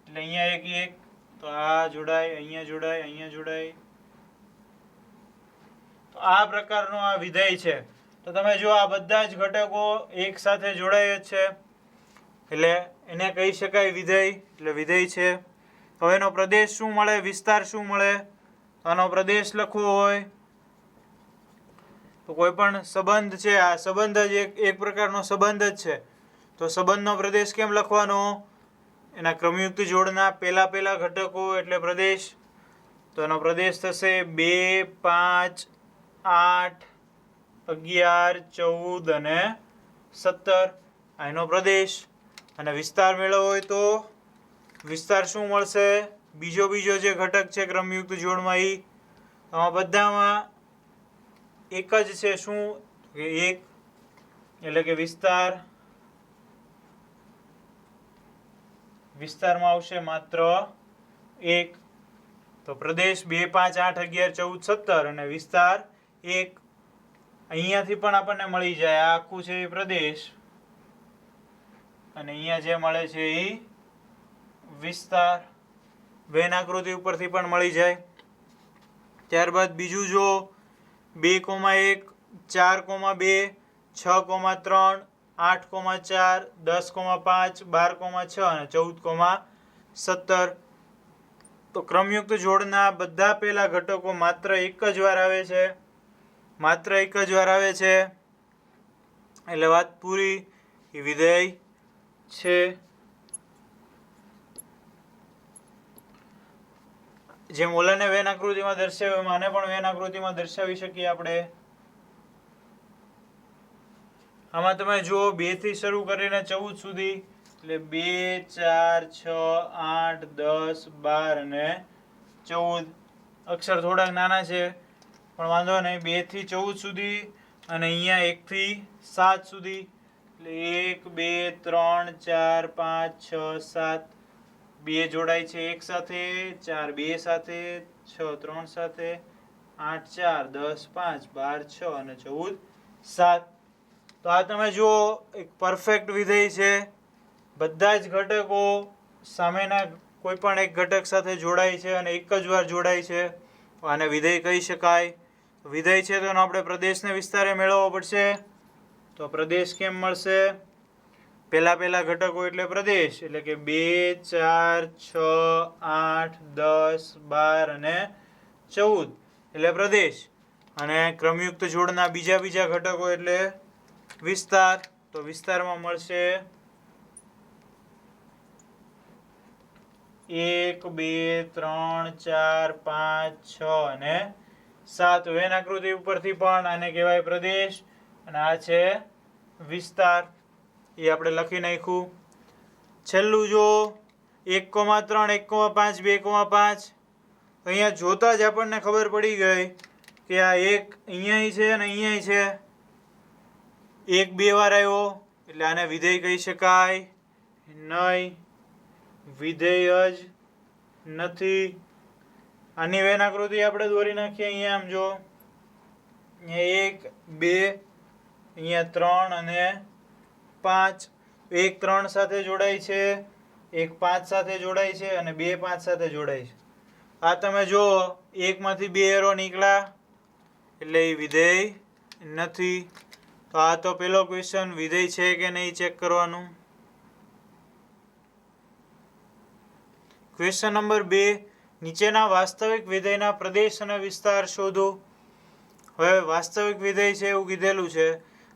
એટલે અહીંયા એક તો આ જોડાય, અહીંયા જોડાય, અહીંયા જોડાય. તો આ પ્રકારનો આ વિધેય છે. તો તમે જો આ બધા જ ઘટકો એક સાથે જોડાય જ છે એટલે એને કહી શકાય વિધેય. એટલે વિધેય છે. તો એનો પ્રદેશ શું મળે, વિસ્તાર શું મળે? આનો પ્રદેશ લખવો હોય તો કોઈ પણ સંબંધ છે, આ સંબંધ જ એક પ્રકારનો સંબંધ જ છે. તો સંબંધનો પ્રદેશ કેમ લખવાનો? એના ક્રમયુક્ત જોડના પહેલા ઘટકો એટલે પ્રદેશ. તો એનો પ્રદેશ થશે 2 5 8 11 14 અને 17 એનો પ્રદેશ. અને વિસ્તાર મેળવવો હોય તો વિસ્તાર શું મળશે? બીજો જે ઘટક છે ક્રમયુક્ત જોડમાં આમાં બધામાં એક જ છે. શું? એક એટલે કે વિસ્તારમાં આવશે માત્ર એક. તો પ્રદેશ 2 5 8 11 14 17 અને વિસ્તાર 1. અહીંયાથી પણ આપણને મળી જાય. આ આખું છે એ પ્રદેશ અને અહીંયા જે મળે છે એ વિસ્તાર. વેન આકૃતિ ઉપરથી પણ મળી જાય. ત્યારબાદ બીજું જો 2 1 4 2 6 3 8 4 10 5 12 6 અને 14 17. તો ક્રમયુક્ત જોડના બધા પહેલા ઘટકો માત્ર એક જ વાર આવે છે. માત્ર એક જ વાર આવે છે એટલે વાત પૂરી. એ વિધેય છે. જેમ ઓલાને વેન આકૃતિમાં દર્શાવ્યું આને પણ વેન આકૃતિમાં દર્શાવી શકીએ આપણે. આમાં તમે જુઓ 2 થી શરૂ કરીને 14 સુધી એટલે 2 4 6 8 10 12 અને 14. અક્ષર થોડાક નાના છે પણ વાંધો નહીં. 2 થી 14 સુધી અને અહીંયા 1 થી 7 સુધી એટલે 1 2 3 4 5 6 7 2 જોડાય છે એક સાથે, 4 2 સાથે, 6 3 સાથે, 8 4 10 5 12 6 અને 14 7. તો આ તમે જુઓ એક પરફેક્ટ વિધેય છે. બધા જ ઘટકો સામેના કોઈ પણ એક ઘટક સાથે જોડાય છે અને એક જ વાર જોડાય છે. આને વિધેય કહી શકાય. વિધેય છે તો આપણે પ્રદેશને વિસ્તારે મેળવવો પડશે. તો પ્રદેશ કેમ મળશે? પહેલા ઘટકો એટલે પ્રદેશ એટલે કે 2 4 6 8 10 12 અને 14 એટલે પ્રદેશ. અને ક્રમયુક્ત જોડના બીજા ઘટકો એટલે વિસ્તાર. તો વિસ્તારમાં મળશે 1 2 3 4 5 6 અને 7. વેન આકૃતિ ઉપરથી પણ આને કહેવાય પ્રદેશ અને આ છે વિસ્તાર. એ આપણે લખી નાખ્યું. છેલ્લું જો 1 3 1 5 2 5. અહીંયા જોતા જ આપણને ખબર પડી ગઈ કે આ એક અહીંયા છે અને અહીંયા છે. એક બે વાર આવ્યો એટલે આને વિધેય કહી શકાય નહીં. વિધેય જ નથી. આની વેન આકૃતિ આપણે દોરી નાખીએ. અહીંયા આમ જો 1 2 અહીંયા 3 અને 5. 1 3 સાથે જોડાય છે, 1 5 સાથે જોડાય છે અને 2 5 સાથે જોડાય છે. આ તમે જો 1 માંથી 2 એરો નીકળ્યા એટલે એ વિધેય નથી. તો આ તો પેલો ક્વેશ્ચન વિધેય છે કે નહીં ચેક કરવાનું. ક્વેશ્ચન નંબર 2 નીચેના વાસ્તવિક વિધેયના પ્રદેશ અને વિસ્તાર શોધો. હવે વાસ્તવિક વિધેય છે એવું કીધેલું છે.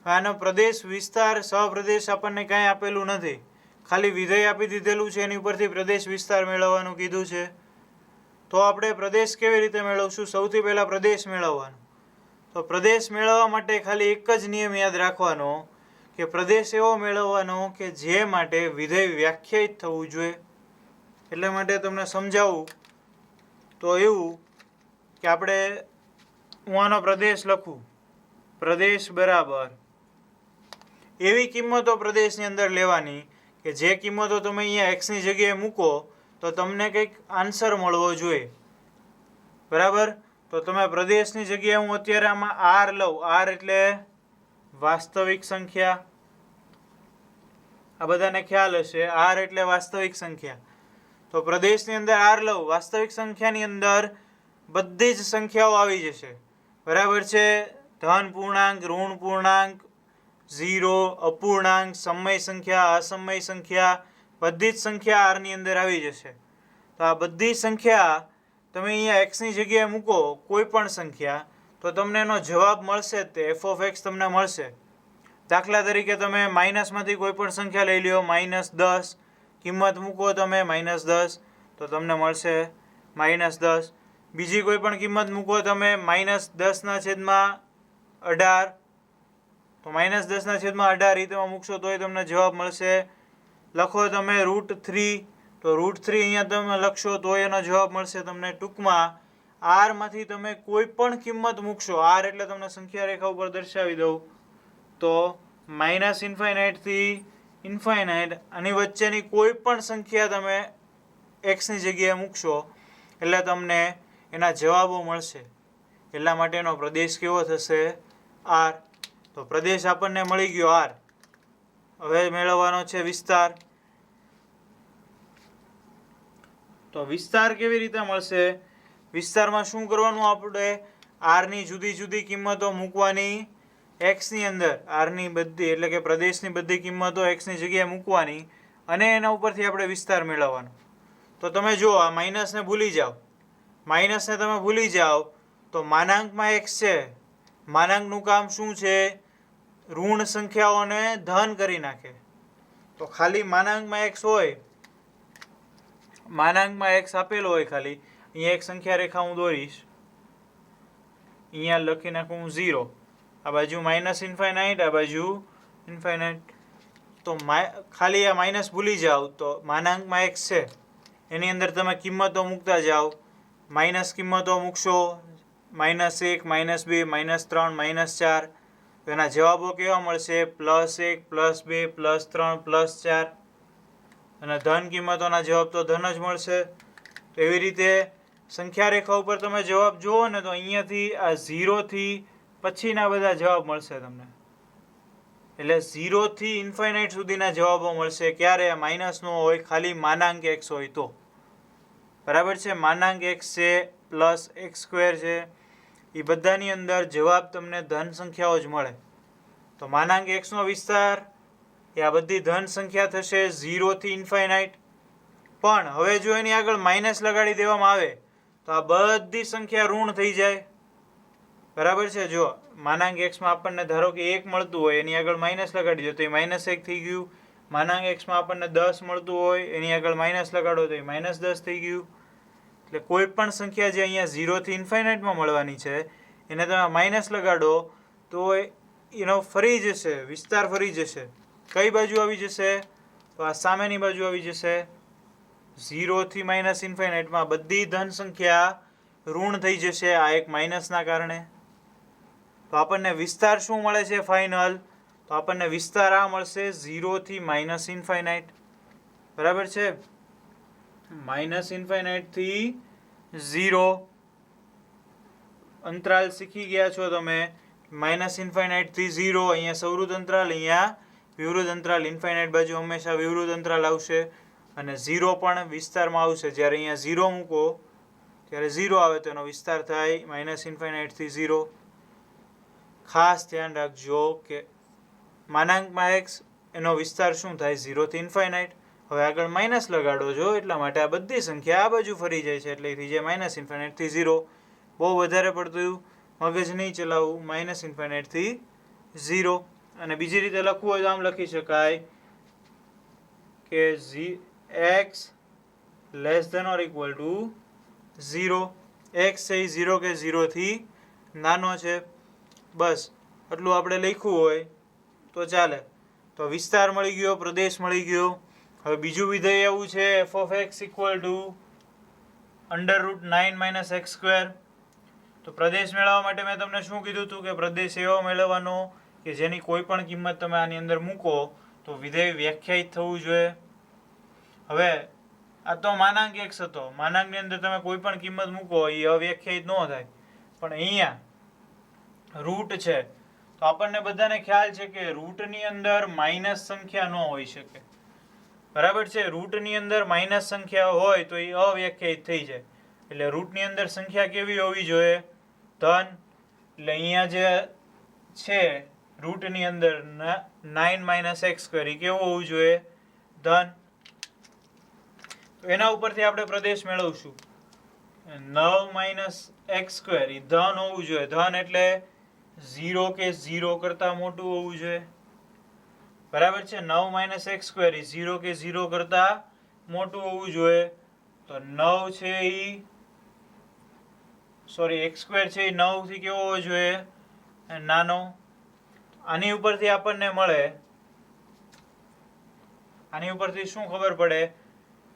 આનો પ્રદેશ વિસ્તાર સહપ્રદેશ આપણને કાંઈ આપેલું નથી. ખાલી વિધેય આપી દીધેલું છે એની ઉપરથી પ્રદેશ વિસ્તાર મેળવવાનું કીધું છે. તો આપણે પ્રદેશ કેવી રીતે મેળવશું? સૌથી પહેલાં પ્રદેશ મેળવવાનો. તો પ્રદેશ મેળવવા માટે ખાલી એક જ નિયમ યાદ રાખવાનો કે પ્રદેશ એવો મેળવવાનો કે જે માટે વિધેય વ્યાખ્યાયિત થવું જોઈએ. એટલા માટે તમને સમજાવું તો એવું કે આપણે હું આનો પ્રદેશ લખું. પ્રદેશ બરાબર એવી કિંમતો પ્રદેશની અંદર લેવાની કે જે કિંમતો તમે અહીંયા એક્સની જગ્યાએ મૂકો તો તમને કંઈક આન્સર મળવો જોઈએ. બરાબર? તો તમે પ્રદેશની જગ્યાએ હું અત્યારે આમાં આર લઉં. આર એટલે વાસ્તવિક સંખ્યા. આ બધાને ખ્યાલ હશે, આર એટલે વાસ્તવિક સંખ્યા. તો પ્રદેશની અંદર આર લઉં, વાસ્તવિક સંખ્યાની અંદર બધી જ સંખ્યાઓ આવી જશે. બરાબર છે? ધન પૂર્ણાંક, ઋણ પૂર્ણાંક, 0, અપૂર્ણાંક, સમય સંખ્યા, અસમય સંખ્યા, બધી જ સંખ્યા આરની અંદર આવી જશે. તો આ બધી સંખ્યા તમે અહીંયા એક્સની જગ્યાએ મૂકો, કોઈ પણ સંખ્યા, તો તમને એનો જવાબ મળશે જ તે એફ ઓફ એક્સ તમને મળશે. દાખલા તરીકે તમે માઇનસમાંથી કોઈ પણ સંખ્યા લઈ લ્યો, -10, કિંમત મૂકો તમે -10 તો તમને મળશે -10. બીજી કોઈ પણ કિંમત મૂકો તમે -10/18, તો -10/18 એ તમે મૂકશો તોય તમને જવાબ મળશે. લખો તમે √3, તો √3 અહીંયા તમે લખશો તો એનો જવાબ મળશે તમને. ટૂંકમાં આરમાંથી તમે કોઈ પણ કિંમત મૂકશો, આર એટલે તમને સંખ્યા રેખા ઉપર દર્શાવી દઉં તો -∞ થી ∞, આની વચ્ચેની કોઈ પણ સંખ્યા તમે એક્સની જગ્યાએ મૂકશો એટલે તમને એના જવાબો મળશે. એટલા માટેનો પ્રદેશ કેવો થશે? આર. તો પ્રદેશ આપણને મળી ગયો આર. હવે મેળવવાનો છે વિસ્તાર. તો વિસ્તાર કેવી રીતે મળશે? વિસ્તારમાં શું કરવાનું આપણે? આરની જુદી જુદી કિંમતો મૂકવાની એક્સની અંદર. આરની બધી એટલે કે પ્રદેશની બધી કિંમતો એક્સની જગ્યાએ મૂકવાની અને એના ઉપરથી આપણે વિસ્તાર મેળવવાનો. તો તમે જુઓ, આ માઇનસને ભૂલી જાઓ. માઇનસને તમે ભૂલી જાઓ તો માનાંકમાં એક્સ છે. માનાંકનું કામ શું છે? ઋણ સંખ્યાઓને ધન કરી નાખે. તો ખાલી માનાંકમાં એક્સ હોય, માનાંકમાં એક્સ આપેલો હોય, ખાલી અહીંયા એક સંખ્યા રેખા હું દોરીશ, અહીંયા લખી નાખું હું 0, આ બાજુ -∞, આ બાજુ ઇન્ફાઇનાઇટ. તો ખાલી આ માઇનસ ભૂલી જાઓ તો માનાંકમાં એક્સ છે એની અંદર તમે કિંમતો મૂકતા જાઓ. માઇનસ કિંમતો મૂકશો, -1, -2, -3, -4, તો એના જવાબો કેવા મળશે? +1, +2, +3, +4. અને ધન કિંમતોના જવાબ તો ધન જ મળશે. તો એવી રીતે સંખ્યા રેખા ઉપર તમે જવાબ જુઓ ને તો અહીંયાથી આ 0 થી પછીના બધા જવાબ મળશે તમને. એટલે 0 થી ∞ સુધીના જવાબો મળશે. ક્યારે? માઇનસ નો હોય, ખાલી માનાંક એક્સ હોય તો. બરાબર છે? માનાંક એક્સ છે, +x² છે, એ બધાની અંદર જવાબ તમને ધન સંખ્યાઓ જ મળે. તો માનાંક એક્સનો વિસ્તાર એ આ બધી ધન સંખ્યા થશે 0 થી ∞. પણ હવે જો એની આગળ માઇનસ લગાડી દેવામાં આવે તો આ બધી સંખ્યા ઋણ થઈ જાય. બરાબર છે? જો માનાંક એક્સમાં આપણને ધારો કે 1 મળતું હોય, એની આગળ માઇનસ લગાડી દો તો એ -1 થઈ ગયું. માનાંક એક્સમાં આપણને 10 મળતું હોય, એની આગળ માઇનસ લગાડો તો એ -10 થઈ ગયું. એટલે કોઈ પણ સંખ્યા જે અહીંયા 0 થી ∞માં મળવાની છે એને તમે માઇનસ લગાડો તો એનો ફરી જશે, વિસ્તાર ફરી જશે. કઈ બાજુ આવી જશે? તો આ સામેની બાજુ આવી જશે. 0 થી -∞માં બધી ધન સંખ્યા ઋણ થઈ જશે આ એક માઇનસના કારણે. તો આપણને વિસ્તાર શું મળે છે ફાઇનલ? તો આપણને વિસ્તાર આ મળશે 0 થી -∞. બરાબર છે? -∞ થી 0 અંતરાલ શીખી ગયા છો તમે. -∞ થી 0, અહીંયા સવૃત અંતરાલ, અહીંયા વિવૃત અંતરાલ. ઇન્ફાઇનાઇટ બાજુ હંમેશા વિવૃત અંતરાલ આવશે અને 0 પણ વિસ્તારમાં આવશે. જ્યારે અહીંયા 0 મૂકો ત્યારે 0 આવે તો એનો વિસ્તાર થાય -∞ થી 0. ખાસ ધ્યાન રાખજો કે માનાંકમાં એક્સ એનો વિસ્તાર શું થાય? 0 થી ∞. હવે આગળ માઇનસ લગાડો છો એટલા માટે આ બધી સંખ્યા આ બાજુ ફરી જાય છે એટલે થઈ જાય -∞ થી 0. બહુ વધારે પડતું મગજ નહીં ચલાવવું. -∞ થી 0. અને બીજી રીતે લખવું હોય તો આમ લખી શકાય કે x < 0. x એ 0 કે 0 થી નાનો છે. બસ આટલું આપણે લખ્યું હોય તો ચાલે. તો વિસ્તાર મળી ગયો, પ્રદેશ મળી ગયો. હવે બીજું વિધેય એવું છે f of x = √9 - x². તો પ્રદેશ મેળવવા માટે મેં તમને શું કીધું હતું કે પ્રદેશ એવો મેળવવાનો કે જેની કોઈ પણ કિંમત તમે આની અંદર મૂકો તો વિધેય વ્યાખ્યાયિત થવું જોઈએ. હવે આ તો માનાંક x હતો, માનાંકની અંદર તમે કોઈ પણ કિંમત મૂકો એ અવ્યાખ્યાયિત ન થાય, પણ અહીંયા રૂટ છે તો આપણને બધાને ખ્યાલ છે કે રૂટની અંદર માઇનસ સંખ્યા ન હોઈ શકે. બરાબર છે? રૂટની અંદર માઇનસ સંખ્યા હોય તો એ અવ્યાખ્યાયિત થઈ જાય. એટલે રૂટની અંદર સંખ્યા કેવી હોવી જોઈએ? ધન. એટલે અહીંયા જે છે રૂટની અંદર 9 - x² એ કેવું હોવું જોઈએ? ધન. તો એના ઉપરથી આપણે પ્રદેશ મેળવશું. 9 - x² એ ધન હોવું જોઈએ. ધન એટલે 0 કે 0 કરતા મોટું હોવું જોઈએ. બરાબર છે? 9 - x² એ 0 કે 0 કરતા મોટું હોવું જોઈએ. તો 9 છે એ x² છે એ 9 થી કેવો હોવો જોઈએ? નાનો. આની ઉપરથી આપણને મળે, આની ઉપરથી શું ખબર પડે?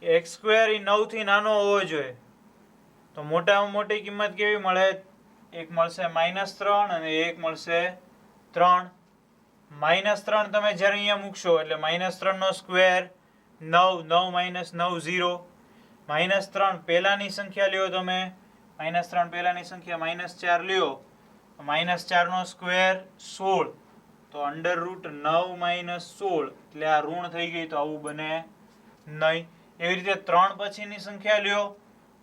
x² એ 9 થી નાનો હોવો જોઈએ. તો મોટામાં મોટી કિંમત કેવી મળે? એક મળશે -3 અને એક મળશે 3. -3 તમે જ્યારે અહીંયા મૂકશો એટલે -3 નો સ્ક્વેર 9, 9 - 9 0. -3 પહેલાની સંખ્યા લ્યો તમે, -3 પહેલાની સંખ્યા -4 લ્યો, -4 નો સ્ક્વેર 16. તો √9 - 16 એટલે આ ઋણ થઈ ગઈ, તો આવું બને નહીં. એવી રીતે 3 પછીની સંખ્યા લ્યો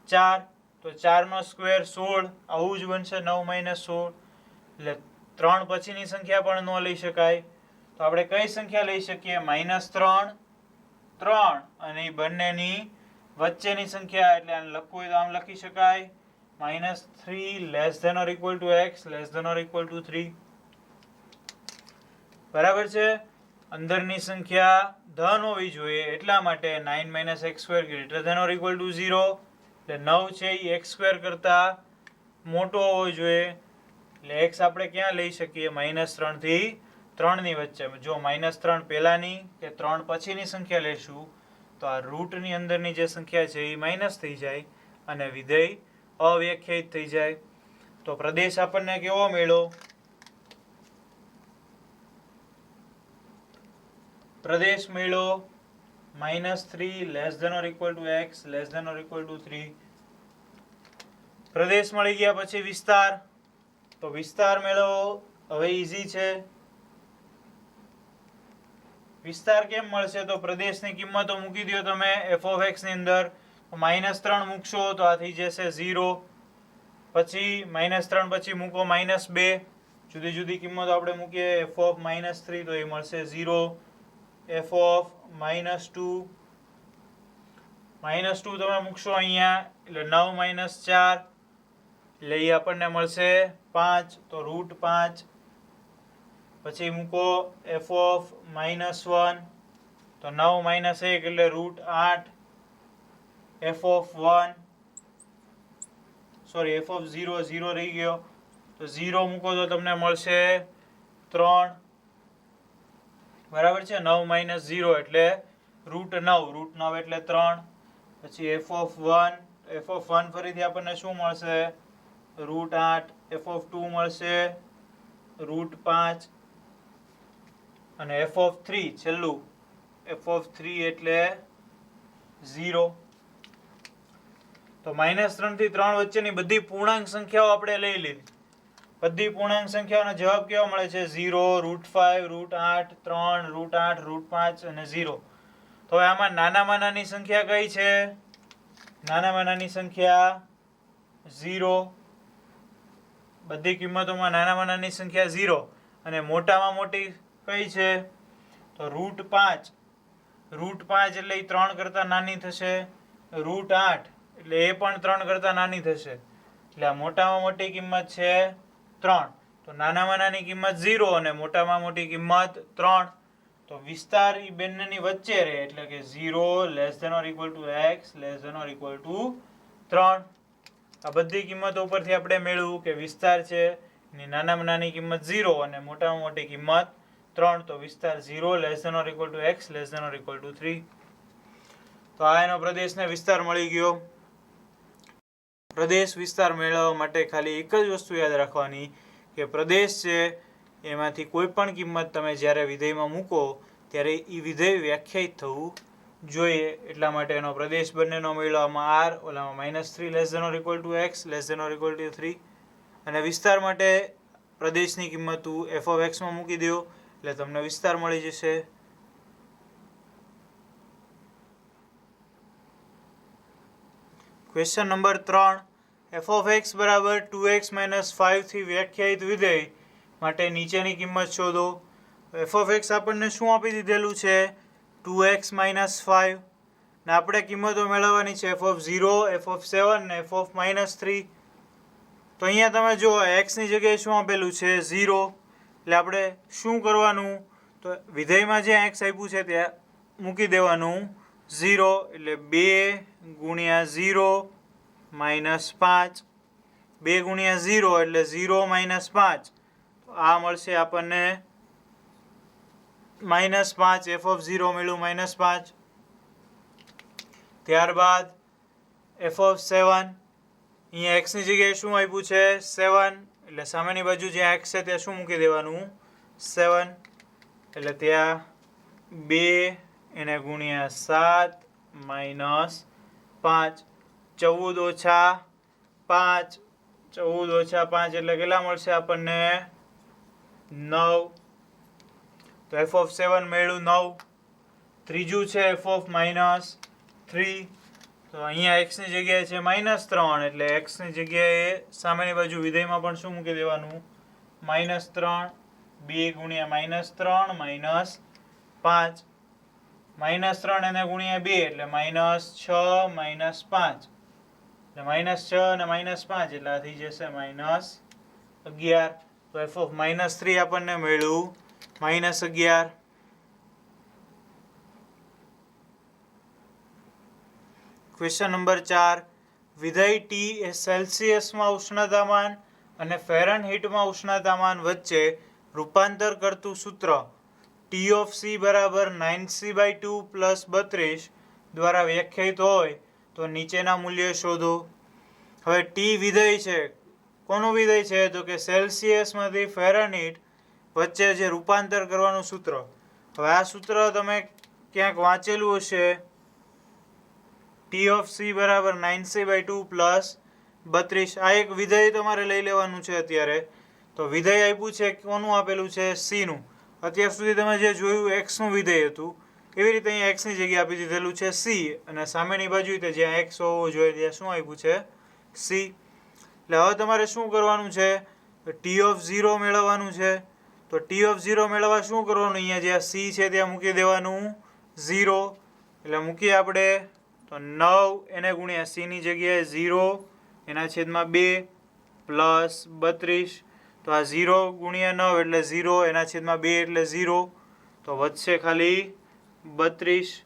4, તો 4 નો સ્ક્વેર 16, આવું જ બનશે 9 - 16. એટલે 3 પછીની સંખ્યા પણ ન લઈ શકાય. તો આપણે કઈ સંખ્યા લઈ શકીએ? -3, 3 અને એ બંનેની વચ્ચેની સંખ્યા. એટલે આને લખવું હોય તો આમ લખી શકાય -3 < x < 3. બરાબર છે? અંદરની સંખ્યા ધન હોવી જોઈએ, એટલા માટે 9 - x² > 0. એટલે 9 છે એ x² કરતા મોટો હોવો જોઈએ. એટલે x આપણે ક્યાં લઈ શકીએ? -3 થી 3 ની વચ્ચે. જો -3 પહેલાની કે 3 પછીની સંખ્યા લેશું તો આ રૂટની અંદરની જે સંખ્યા છે એ માઇનસ થઈ જાય અને વિધેય અવ્યાખ્યાયિત થઈ જાય. તો પ્રદેશ આપણને કેવો મળ્યો? પ્રદેશ મળ્યો -3 < x < 3. પ્રદેશ મળી ગયા પછી વિસ્તાર. તો વિસ્તાર મેળવો. હવે ઈઝી છે. વિસ્તાર કેમ મળશે? તો પ્રદેશની કિંમતો મૂકી દો તમે f(x) ની અંદર. -3 મૂકશો તો આ થઈ જશે 0. પછી -3 પછી મૂકો -2. જુદી જુદી કિંમતો આપણે મૂકીએ. f of -3 તો એ મળશે 0. f of -2 તમે મૂકશો અહીંયા એટલે 9 - 4 એટલે એ આપણને મળશે 5. તો √5. પછી મૂકો f of -1 તો 9 - 1 એટલે √8. f of 0 0 રહી ગયો તો 0 મૂકો તો તમને મળશે 3. બરાબર છે? 9 - 0 એટલે √9 એટલે 3. પછી f of 1 ફરીથી આપણને શું મળશે? √8. f of 2 મળશે √5 અને f of 3 છેલ્લું f of 3 એટલે 0. તો -3 થી 3 વચ્ચેની બધી પૂર્ણાંક સંખ્યાઓ આપણે લઈ લીધી. બધી પૂર્ણાંક સંખ્યાઓનો જવાબ કેવો મળે છે? 0, √5, √8, 3, √8, √5 અને 0. તો હવે આમાં નાનામાં નાની સંખ્યા કઈ છે? નાનામાં નાની સંખ્યા 0. બધી કિંમતોમાં નાનામાં નાની સંખ્યા 0 અને મોટામાં મોટી કઈ છે? તો √5. √5 એટલે એ 3 કરતા નાની થશે. √8 એટલે એ પણ 3 કરતા નાની થશે. એટલે આ મોટામાં મોટી કિંમત છે 3. તો નાનામાં નાની કિંમત 0 અને મોટામાં મોટી કિંમત 3. તો વિસ્તાર એ બંનેની વચ્ચે રહે એટલે કે 0 < x < 3. આ બધી કિંમતો ઉપરથી આપણે મેળવ્યું કે વિસ્તાર છે એની નાનામાં નાની કિંમત 0 અને મોટામાં મોટી કિંમત 3. તો વિસ્તાર 0 < x < 3. તો આ એનો પ્રદેશને વિસ્તાર મળી ગયો. પ્રદેશ વિસ્તાર મેળવવા માટે ખાલી એક જ વસ્તુ યાદ રાખવાની કે પ્રદેશ છે એમાંથી કોઈ પણ કિંમત તમે જ્યારે વિધેયમાં મૂકો ત્યારે એ વિધેય વ્યાખ્યાયિત થવું જોઈએ. એટલા માટે એનો પ્રદેશ બંનેનો મળ્યો, આમાં આર, ઓલામાં -3 x < 3. અને વિસ્તાર માટે પ્રદેશની કિંમત f(x) માં મૂકી દો એટલે તમને વિસ્તાર મળી જશે. ક્વેશ્ચન નંબર 3, f(x) બરાબર 2x - 5 થી વ્યાખ્યાયિત વિધેય માટે નીચેની કિંમત શોધો. f(x) આપણને શું આપી દીધેલું છે? 2x - 5. ને આપણે કિંમતો મેળવવાની છે f(0), f(7) ને f(-3). તો અહીંયા તમે જુઓ x ની જગ્યાએ શું આપેલું છે? 0. એટલે આપણે શું કરવાનું? તો વિધેયમાં જ્યાં x આપ્યું છે ત્યાં મૂકી દેવાનું 0. એટલે 2 × 0 - 5. 2 × 0 એટલે 0 - 5. તો આ મળશે આપણને -5. f(0) મળ્યું -5. ત્યારબાદ f(7), અહીંયા x ની જગ્યાએ શું આપ્યું છે? 7. એટલે સામેની બાજુ જ્યાં x છે ત્યાં શું મૂકી દેવાનું? 7. એટલે ત્યાં 2 × 7 - 5. 14 - 5. 14 - 5 એટલે કેટલા મળશે આપણને? 9. તો f(7) મળ્યું 9. ત્રીજું છે f(-3). તો અહીંયા x ની જગ્યાએ છે -3 એટલે x ની જગ્યાએ સામેની બાજુ વિધેયમાં પણ શું મૂકી દેવાનું? -3. 2 × -3 - 5. -3 એને ગુણ્યા 2 એટલે -6 - 5. એટલે -6 અને -5 એટલે આ થઈ જશે -11. તો f(-3) આપણને મળ્યું -11. ક્વેશ્ચન નંબર 4, વિધેય t એ સેલ્સિયસમાં ઉષ્ણતામાન અને ફેરનહીટમાં ઉષ્ણતામાન વચ્ચે રૂપાંતર કરતું સૂત્ર T(c) બરાબર 9c/2 + 32 દ્વારા વ્યાખ્યાયિત હોય તો નીચેના મૂલ્ય શોધો. હવે t વિધેય છે. કોનું વિધેય છે? તો કે સેલ્સિયસમાંથી ફેરનહીટ વચ્ચે જે રૂપાંતર કરવાનું સૂત્ર. હવે આ સૂત્ર તમે ક્યાંક વાંચેલું હશે. T(c) બરાબર 9c/2 + 32. આ એક વિધેય તમારે લઈ લેવાનું છે અત્યારે. તો વિધેય આપ્યું છે, કોનું આપેલું છે? c નું. અત્યાર સુધી તમે જે જોયું x નું વિધેય હતું એવી રીતે અહીંયા x ની જગ્યાએ આપી દીધેલું છે c, અને સામેની બાજુ જ્યાં x હોવો જોઈએ ત્યાં શું આપ્યું છે? c. એટલે હવે તમારે શું કરવાનું છે? T(0) મેળવવાનું છે. તો T(0) મેળવવા શું કરવાનું? અહીંયા જ્યાં c છે ત્યાં મૂકી દેવાનું 0. એટલે મૂકીએ આપણે તો 9 એને ગુણ્યા c ની જગ્યાએ 0 એના છેદમાં 2 + 32. તો આ 0 × 9 એટલે 0 એના છેદમાં 2 એટલે 0. તો વધશે ખાલી 32.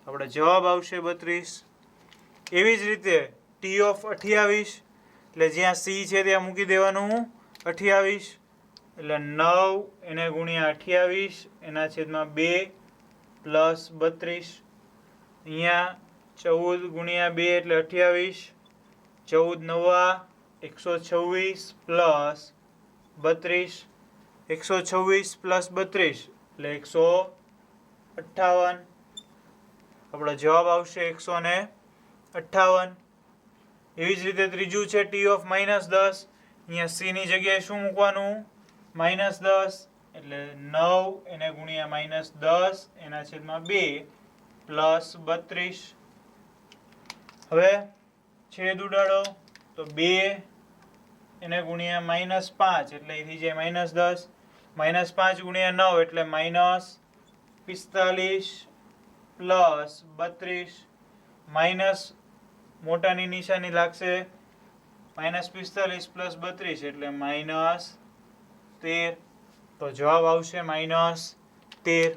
આપણે જવાબ આવશે 32. એવી જ રીતે T(28) એટલે જ્યાં c છે ત્યાં મૂકી દેવાનું 28. એટલે 9 એને ગુણ્યા 28 એના છેદમાં 2 + 32. અહીંયા 14 × 2 એટલે 28. 14 × 9 126 + 32. 126 + 32 એટલે 158. આપણો જવાબ આવશે 158. એવી જ રીતે ત્રીજું છે T(-10). અહીંયા c ની જગ્યાએ શું મૂકવાનું? -10. એટલે 9 એને ગુણ્યા -10 એના છેદમાં 2 + 32. હવે છેદ ઉડાડો તો 2 એને ગુણ્યા -5 એટલે એ થઈ જાય -10. -5 × 9 એટલે -45 + 32. માઇનસ મોટાની નિશાની લાગશે. -45 + 32 એટલે -13. તો જવાબ આવશે -13.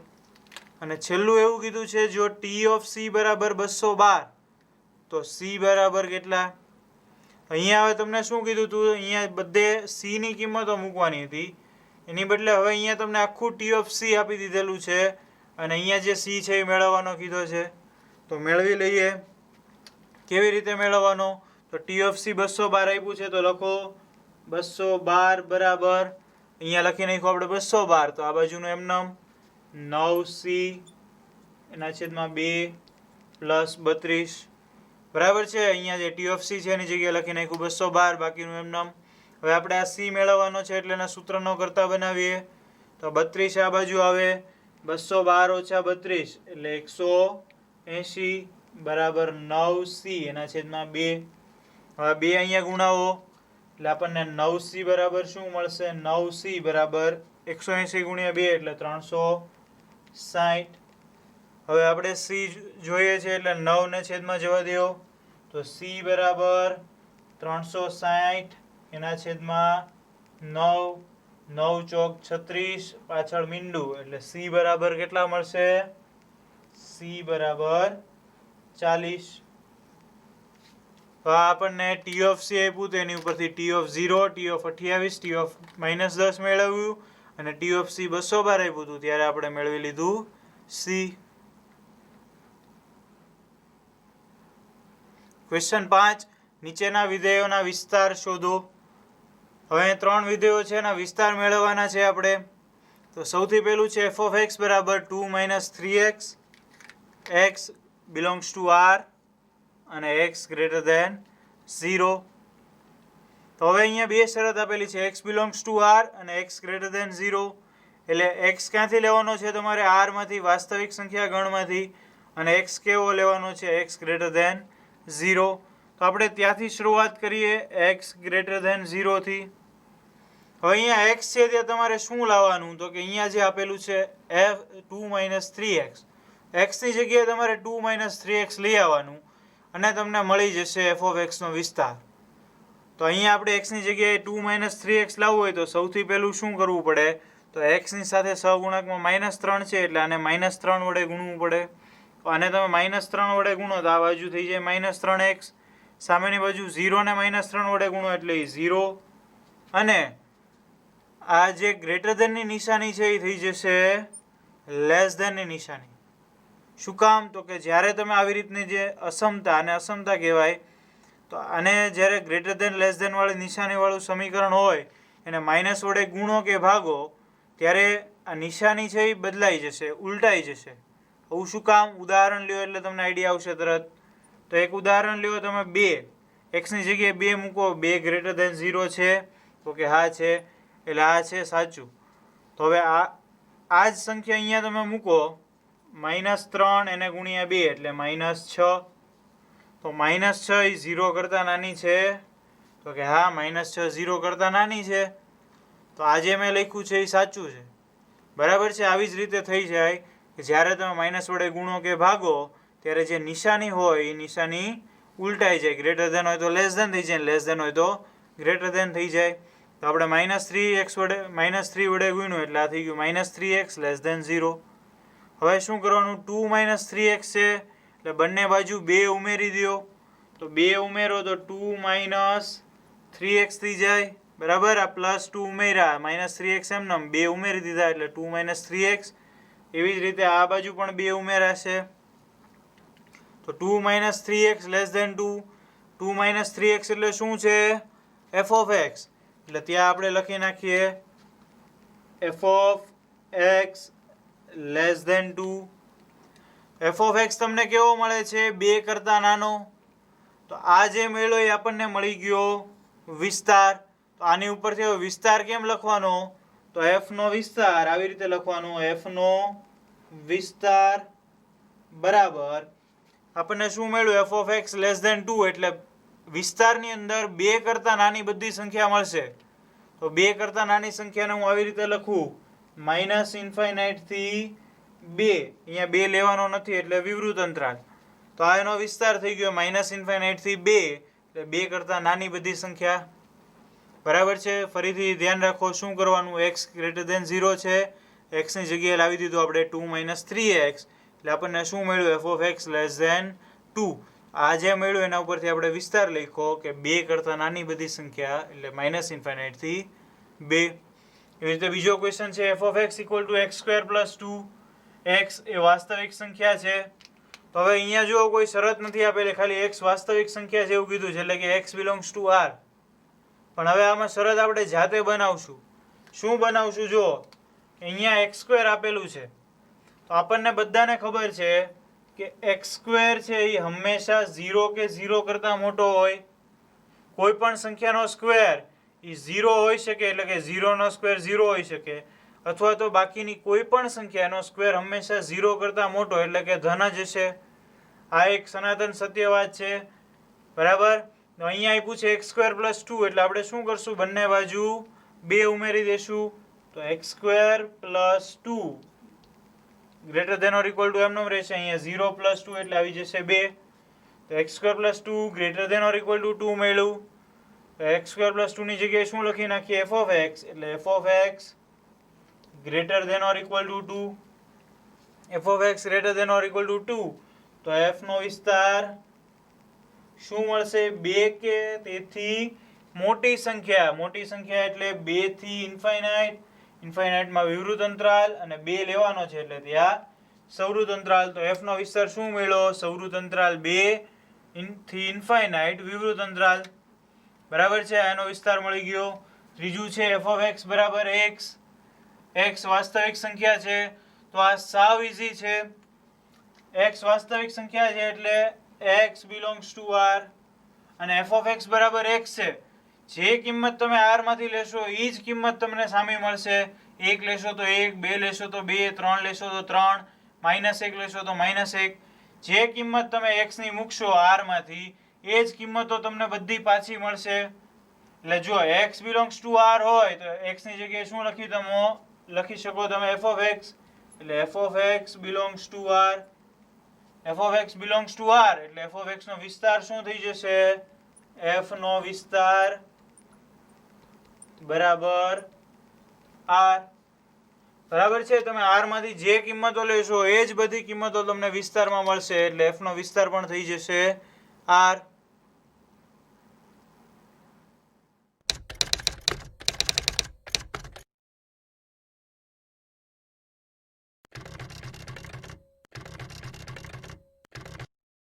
અને છેલ્લું એવું કીધું છે, જો T(c) બરાબર 212 તો c બરાબર કેટલા? અહીંયા હવે તમને શું કીધું હતું? અહીંયા બધે c ની કિંમતો મૂકવાની હતી. એની બદલે હવે અહીંયા તમને આખું T(c) આપી દીધેલું છે અને અહીંયા જે c છે એ મેળવવાનો કીધો છે. તો મેળવી લઈએ. કેવી રીતે મેળવવાનો? તો T(c) 212 આપ્યું છે તો લખો 212 બરાબર અહીંયા લખી નાખ્યું આપણે 212, તો આ બાજુનું એમનેમ 9c એના છેદમાં 2 પ્લસ 32 બરાબર છે. અહીંયા જે ટી ઓફ સી છે એની જગ્યાએ લખી નાખ્યું 212, બાકીનું એમનેમ. હવે આપણે આ સી મેળવવાનો છે એટલે એના સૂત્રનો કરતા બનાવીએ. તો 32 આ બાજુ આવે, 212 - 32 એટલે 180 બરાબર 9c એના છેદમાં 2. હવે 2 અહીંયા ગુણાવો એટલે આપણને 9c બરાબર શું મળશે? 9c બરાબર 180 ગુણ્યા 2 એટલે 360. હવે આપણે c જોઈએ છે એટલે 9 ને છેદમાં જવા દો, તો c બરાબર 360 એના છેદમાં 9, 9 ચોક 36, પાછળ મીંડું એટલે c બરાબર કેટલા મળશે? c બરાબર 40. તો આપણને ટી ઓફ સી આપ્યું, તો એની ઉપરથી T of 0, T of 28, T of -10 મેળવ્યું, અને ટી ઓફ સી 212 આપ્યું હતું ત્યારે આપણે મેળવી લીધું સી. ક્વેશ્ચન 5, નીચેના વિધેયોના વિસ્તાર શોધો. હવે 3 વિધેયો છે એના વિસ્તાર મેળવવાના છે આપણે. તો સૌથી પહેલું છે f of x બરાબર 2 - 3x, x belongs to r અને x greater than 0. તો હવે અહીંયા બે શરત આપેલી છે, x belongs to r અને x greater than 0. એટલે x ક્યાંથી લેવાનો છે તમારે? r માંથી, વાસ્તવિક સંખ્યા ગણમાંથી, અને x કેવો લેવાનો છે? x greater than 0. તો આપણે ત્યાંથી શરૂઆત કરીએ, x greater than 0 થી. હવે અહીંયા x છે ત્યાં તમારે શું લાવવાનું? તો કે અહીંયા જે આપેલું છે f2 - 3x, x ની જગ્યાએ તમારે 2 - 3x લઈ આવવાનું અને તમને મળી જશે f of x નો વિસ્તાર. તો અહીંયા આપણે x ની જગ્યાએ 2 - 3x લાવવું હોય તો સૌથી પહેલું શું કરવું પડે? તો x ની સાથે સહગુણકમાં -3 છે એટલે આને -3 વડે ગુણવું પડે. આને તમે -3 વડે ગુણો તો આ બાજુ થઈ જાય -3x, સામેની બાજુ 0 ને -3 વડે ગુણો એટલે 0, અને આ જે ગ્રેટર ધેનની નિશાની છે એ થઈ જશે લેસ ધેનની નિશાની. શું કામ? તો કે જ્યારે તમે આવી રીતની જે અસમતા, અને અસમતા કહેવાય, તો આને જ્યારે ગ્રેટર ધેન લેસ ધેન વાળી નિશાનીવાળું સમીકરણ હોય એને માઇનસ વડે ગુણો કે ભાગો ત્યારે આ નિશાની છે એ બદલાઈ જશે, ઉલટાઈ જશે. આવું શું કામ? ઉદાહરણ લ્યો એટલે તમને આઈડિયા આવશે તરત. તો એક ઉદાહરણ લ્યો તમે 2, એક્સની જગ્યાએ 2 મૂકો, 2 ગ્રેટર ધેન 0 છે? તો કે હા છે, એટલે આ છે સાચું. તો હવે આ જ સંખ્યા અહીંયા તમે મૂકો, -3 એને ગુણ્યા 2 એટલે -6. તો -6 એ 0 કરતાં નાની છે? તો કે હા, -6 0 કરતાં નાની છે. તો આ જે મેં લખ્યું છે એ સાચું છે. બરાબર છે. આવી જ રીતે થઈ જાય કે જ્યારે તમે માઇનસ વડે ગુણો કે ભાગો ત્યારે જે નિશાની હોય એ નિશાની ઉલટાઈ જાય. ગ્રેટર ધેન હોય તો લેસ ધેન થઈ જાય, લેસ ધેન હોય તો ગ્રેટર ધેન થઈ જાય. તો આપણે -3x વડે -3 વડે ગુણ્યું એટલે આ થઈ ગયું -3x લેસ ધેન 0. હવે શું કરવાનું? 2 - 3x છે એટલે બંને બાજુ 2 ઉમેરી દો. તો 2 ઉમેરો તો 2 - 3x થઈ જાય. બરાબર. આ +2 ઉમેર્યા, -3x એમને 2 ઉમેરી દીધા એટલે 2 - 3x. એવી જ રીતે આ બાજુ પણ 2 ઉમેરાશે. તો 2 - 3x લેસ ધેન 2. 2 - 3x એટલે શું છે? f of x. એટલે ત્યાં આપણે લખી નાખીએ f of x less than 2. f of x તમને કેવો મળે છે? 2 કરતાં નાનો. તો આ જે મેળો એ આપણને મળી ગયો વિસ્તાર. તો આની ઉપરથી વિસ્તાર કેમ લખવાનો? તો f નો વિસ્તાર આવી રીતે લખવાનો, f નો વિસ્તાર બરાબર આપણને શું મળ્યું? f of x less than 2. એટલે વિસ્તારની અંદર 2 કરતાં નાની બધી સંખ્યા મળશે. તો 2 કરતાં નાની સંખ્યાને હું આવી રીતે લખું, -∞ થી 2. અહીંયા 2 લેવાનો નથી એટલે વિવૃત અંતરાલ. તો આ એનો વિસ્તાર થઈ ગયો -∞ થી 2, એટલે 2 કરતાં નાની બધી સંખ્યા. બરાબર છે. ફરીથી ધ્યાન રાખો શું કરવાનું? x ગ્રેટર ધેન 0 છે, x ની જગ્યાએ લાવી દીધું આપણે 2 - 3x. એટલે આપણને શું મળ્યું? f of x less than 2. આ જે મળ્યું એના ઉપરથી આપણે વિસ્તાર લખ્યો કે 2 કરતાં નાની બધી સંખ્યા એટલે -∞ થી 2. એવી રીતે બીજો ક્વેશ્ચન છે f of x = x² + 2. x એ વાસ્તવિક સંખ્યા છે. તો હવે અહીંયા જો કોઈ શરત નથી આપેલી, ખાલી x વાસ્તવિક સંખ્યા છે એવું કીધું છે, એટલે કે x belongs to r. પણ હવે આમાં શરત આપણે જાતે બનાવશું. શું બનાવશું? જો અહીંયા એક્સ સ્ક્વેર આપેલું છે તો આપણને બધાને ખબર છે કે એક્સ સ્ક્વેર છે એ હંમેશા 0 કે 0 કરતાં મોટો હોય. કોઈ પણ સંખ્યાનો સ્ક્વેર એ 0 હોઈ શકે, એટલે કે 0 નો સ્ક્વેર 0 હોઈ શકે, અથવા તો બાકીની કોઈ પણ સંખ્યાનો સ્ક્વેર હંમેશા 0 કરતાં મોટો એટલે કે ધન જ હશે. આ એક સનાતન સત્ય વાત છે. બરાબર. તો અહીંયા આપ્યું છે એક્સ સ્ક્વેર પ્લસ 2 એટલે આપણે શું કરશું? બંને બાજુ 2 ઉમેરી દેશું. તો x square plus 2 greater than or equal to એમનો રહેશે. અહીંયા 0 પ્લસ 2 એટલે આવી જશે 2. તો x square plus 2 greater than or equal to 2 મળ્યું. તો એક્સ સ્ક્વેર પ્લસ 2 ની જગ્યાએ શું લખી નાખીએ? એફ ઓફ એક્સ, એટલે F of x greater than or equal to 2. F of x greater than or equal to 2 તો એફ નો વિસ્તાર શું મળશે? 2 કે તેથી મોટી સંખ્યા. મોટી સંખ્યા એટલે 2 થી ઇન્ફાઇનાઇટ. ઇન્ફાઇનાઇટમાં વિવૃત અંતરાલ અને 2 લેવાનો છે એટલે ત્યાં સવૃત અંતરાલ. તો એફ નો વિસ્તાર શું મળ્યો? સવૃત અંતરાલ 2 થી ઇન્ફાઇનાઇટ વિવૃત અંતરાલ. બરાબર છે, આનો વિસ્તાર મળી ગયો. ત્રીજું છે એફ ઓફ એક્સ બરાબર એક્સ. એક્સ વાસ્તવિક સંખ્યા છે તો આ સાવ ઈઝી છે. એક્સ વાસ્તવિક સંખ્યા છે એટલે એક્સ બિલોંગ્સ ટુ આર. અને એફ ઓફ એક્સ બરાબર એક્સ છે. જે કિંમત તમે આર માંથી લેશો એ જ કિંમત તમને સામે મળશે. 1 લેશો તો 1, 2 લેશો તો 2, 3 લેશો તો 3, -1 લેશો તો -1. જે કિંમત તમે એક્સ ની મૂકશો આર માંથી એ જ કિંમતો તમને બધી પાછી મળશે. એટલે જો એક્સ બિલોંગ્સ ટુ આર હોય તો એક્સ ની જગ્યાએ શું લખી શકો તમે? F of x. એટલે F of X belongs to R. F of X belongs to R એટલે એફ ઓફ એક્સ નો વિસ્તાર શું થઈ જશે? એફ નો વિસ્તાર બરાબર આર. બરાબર છે. તમે આર માંથી જે કિંમતો લેશો એ જ બધી કિંમતો તમને વિસ્તારમાં મળશે એટલે એફ નો વિસ્તાર પણ થઈ જશે આર.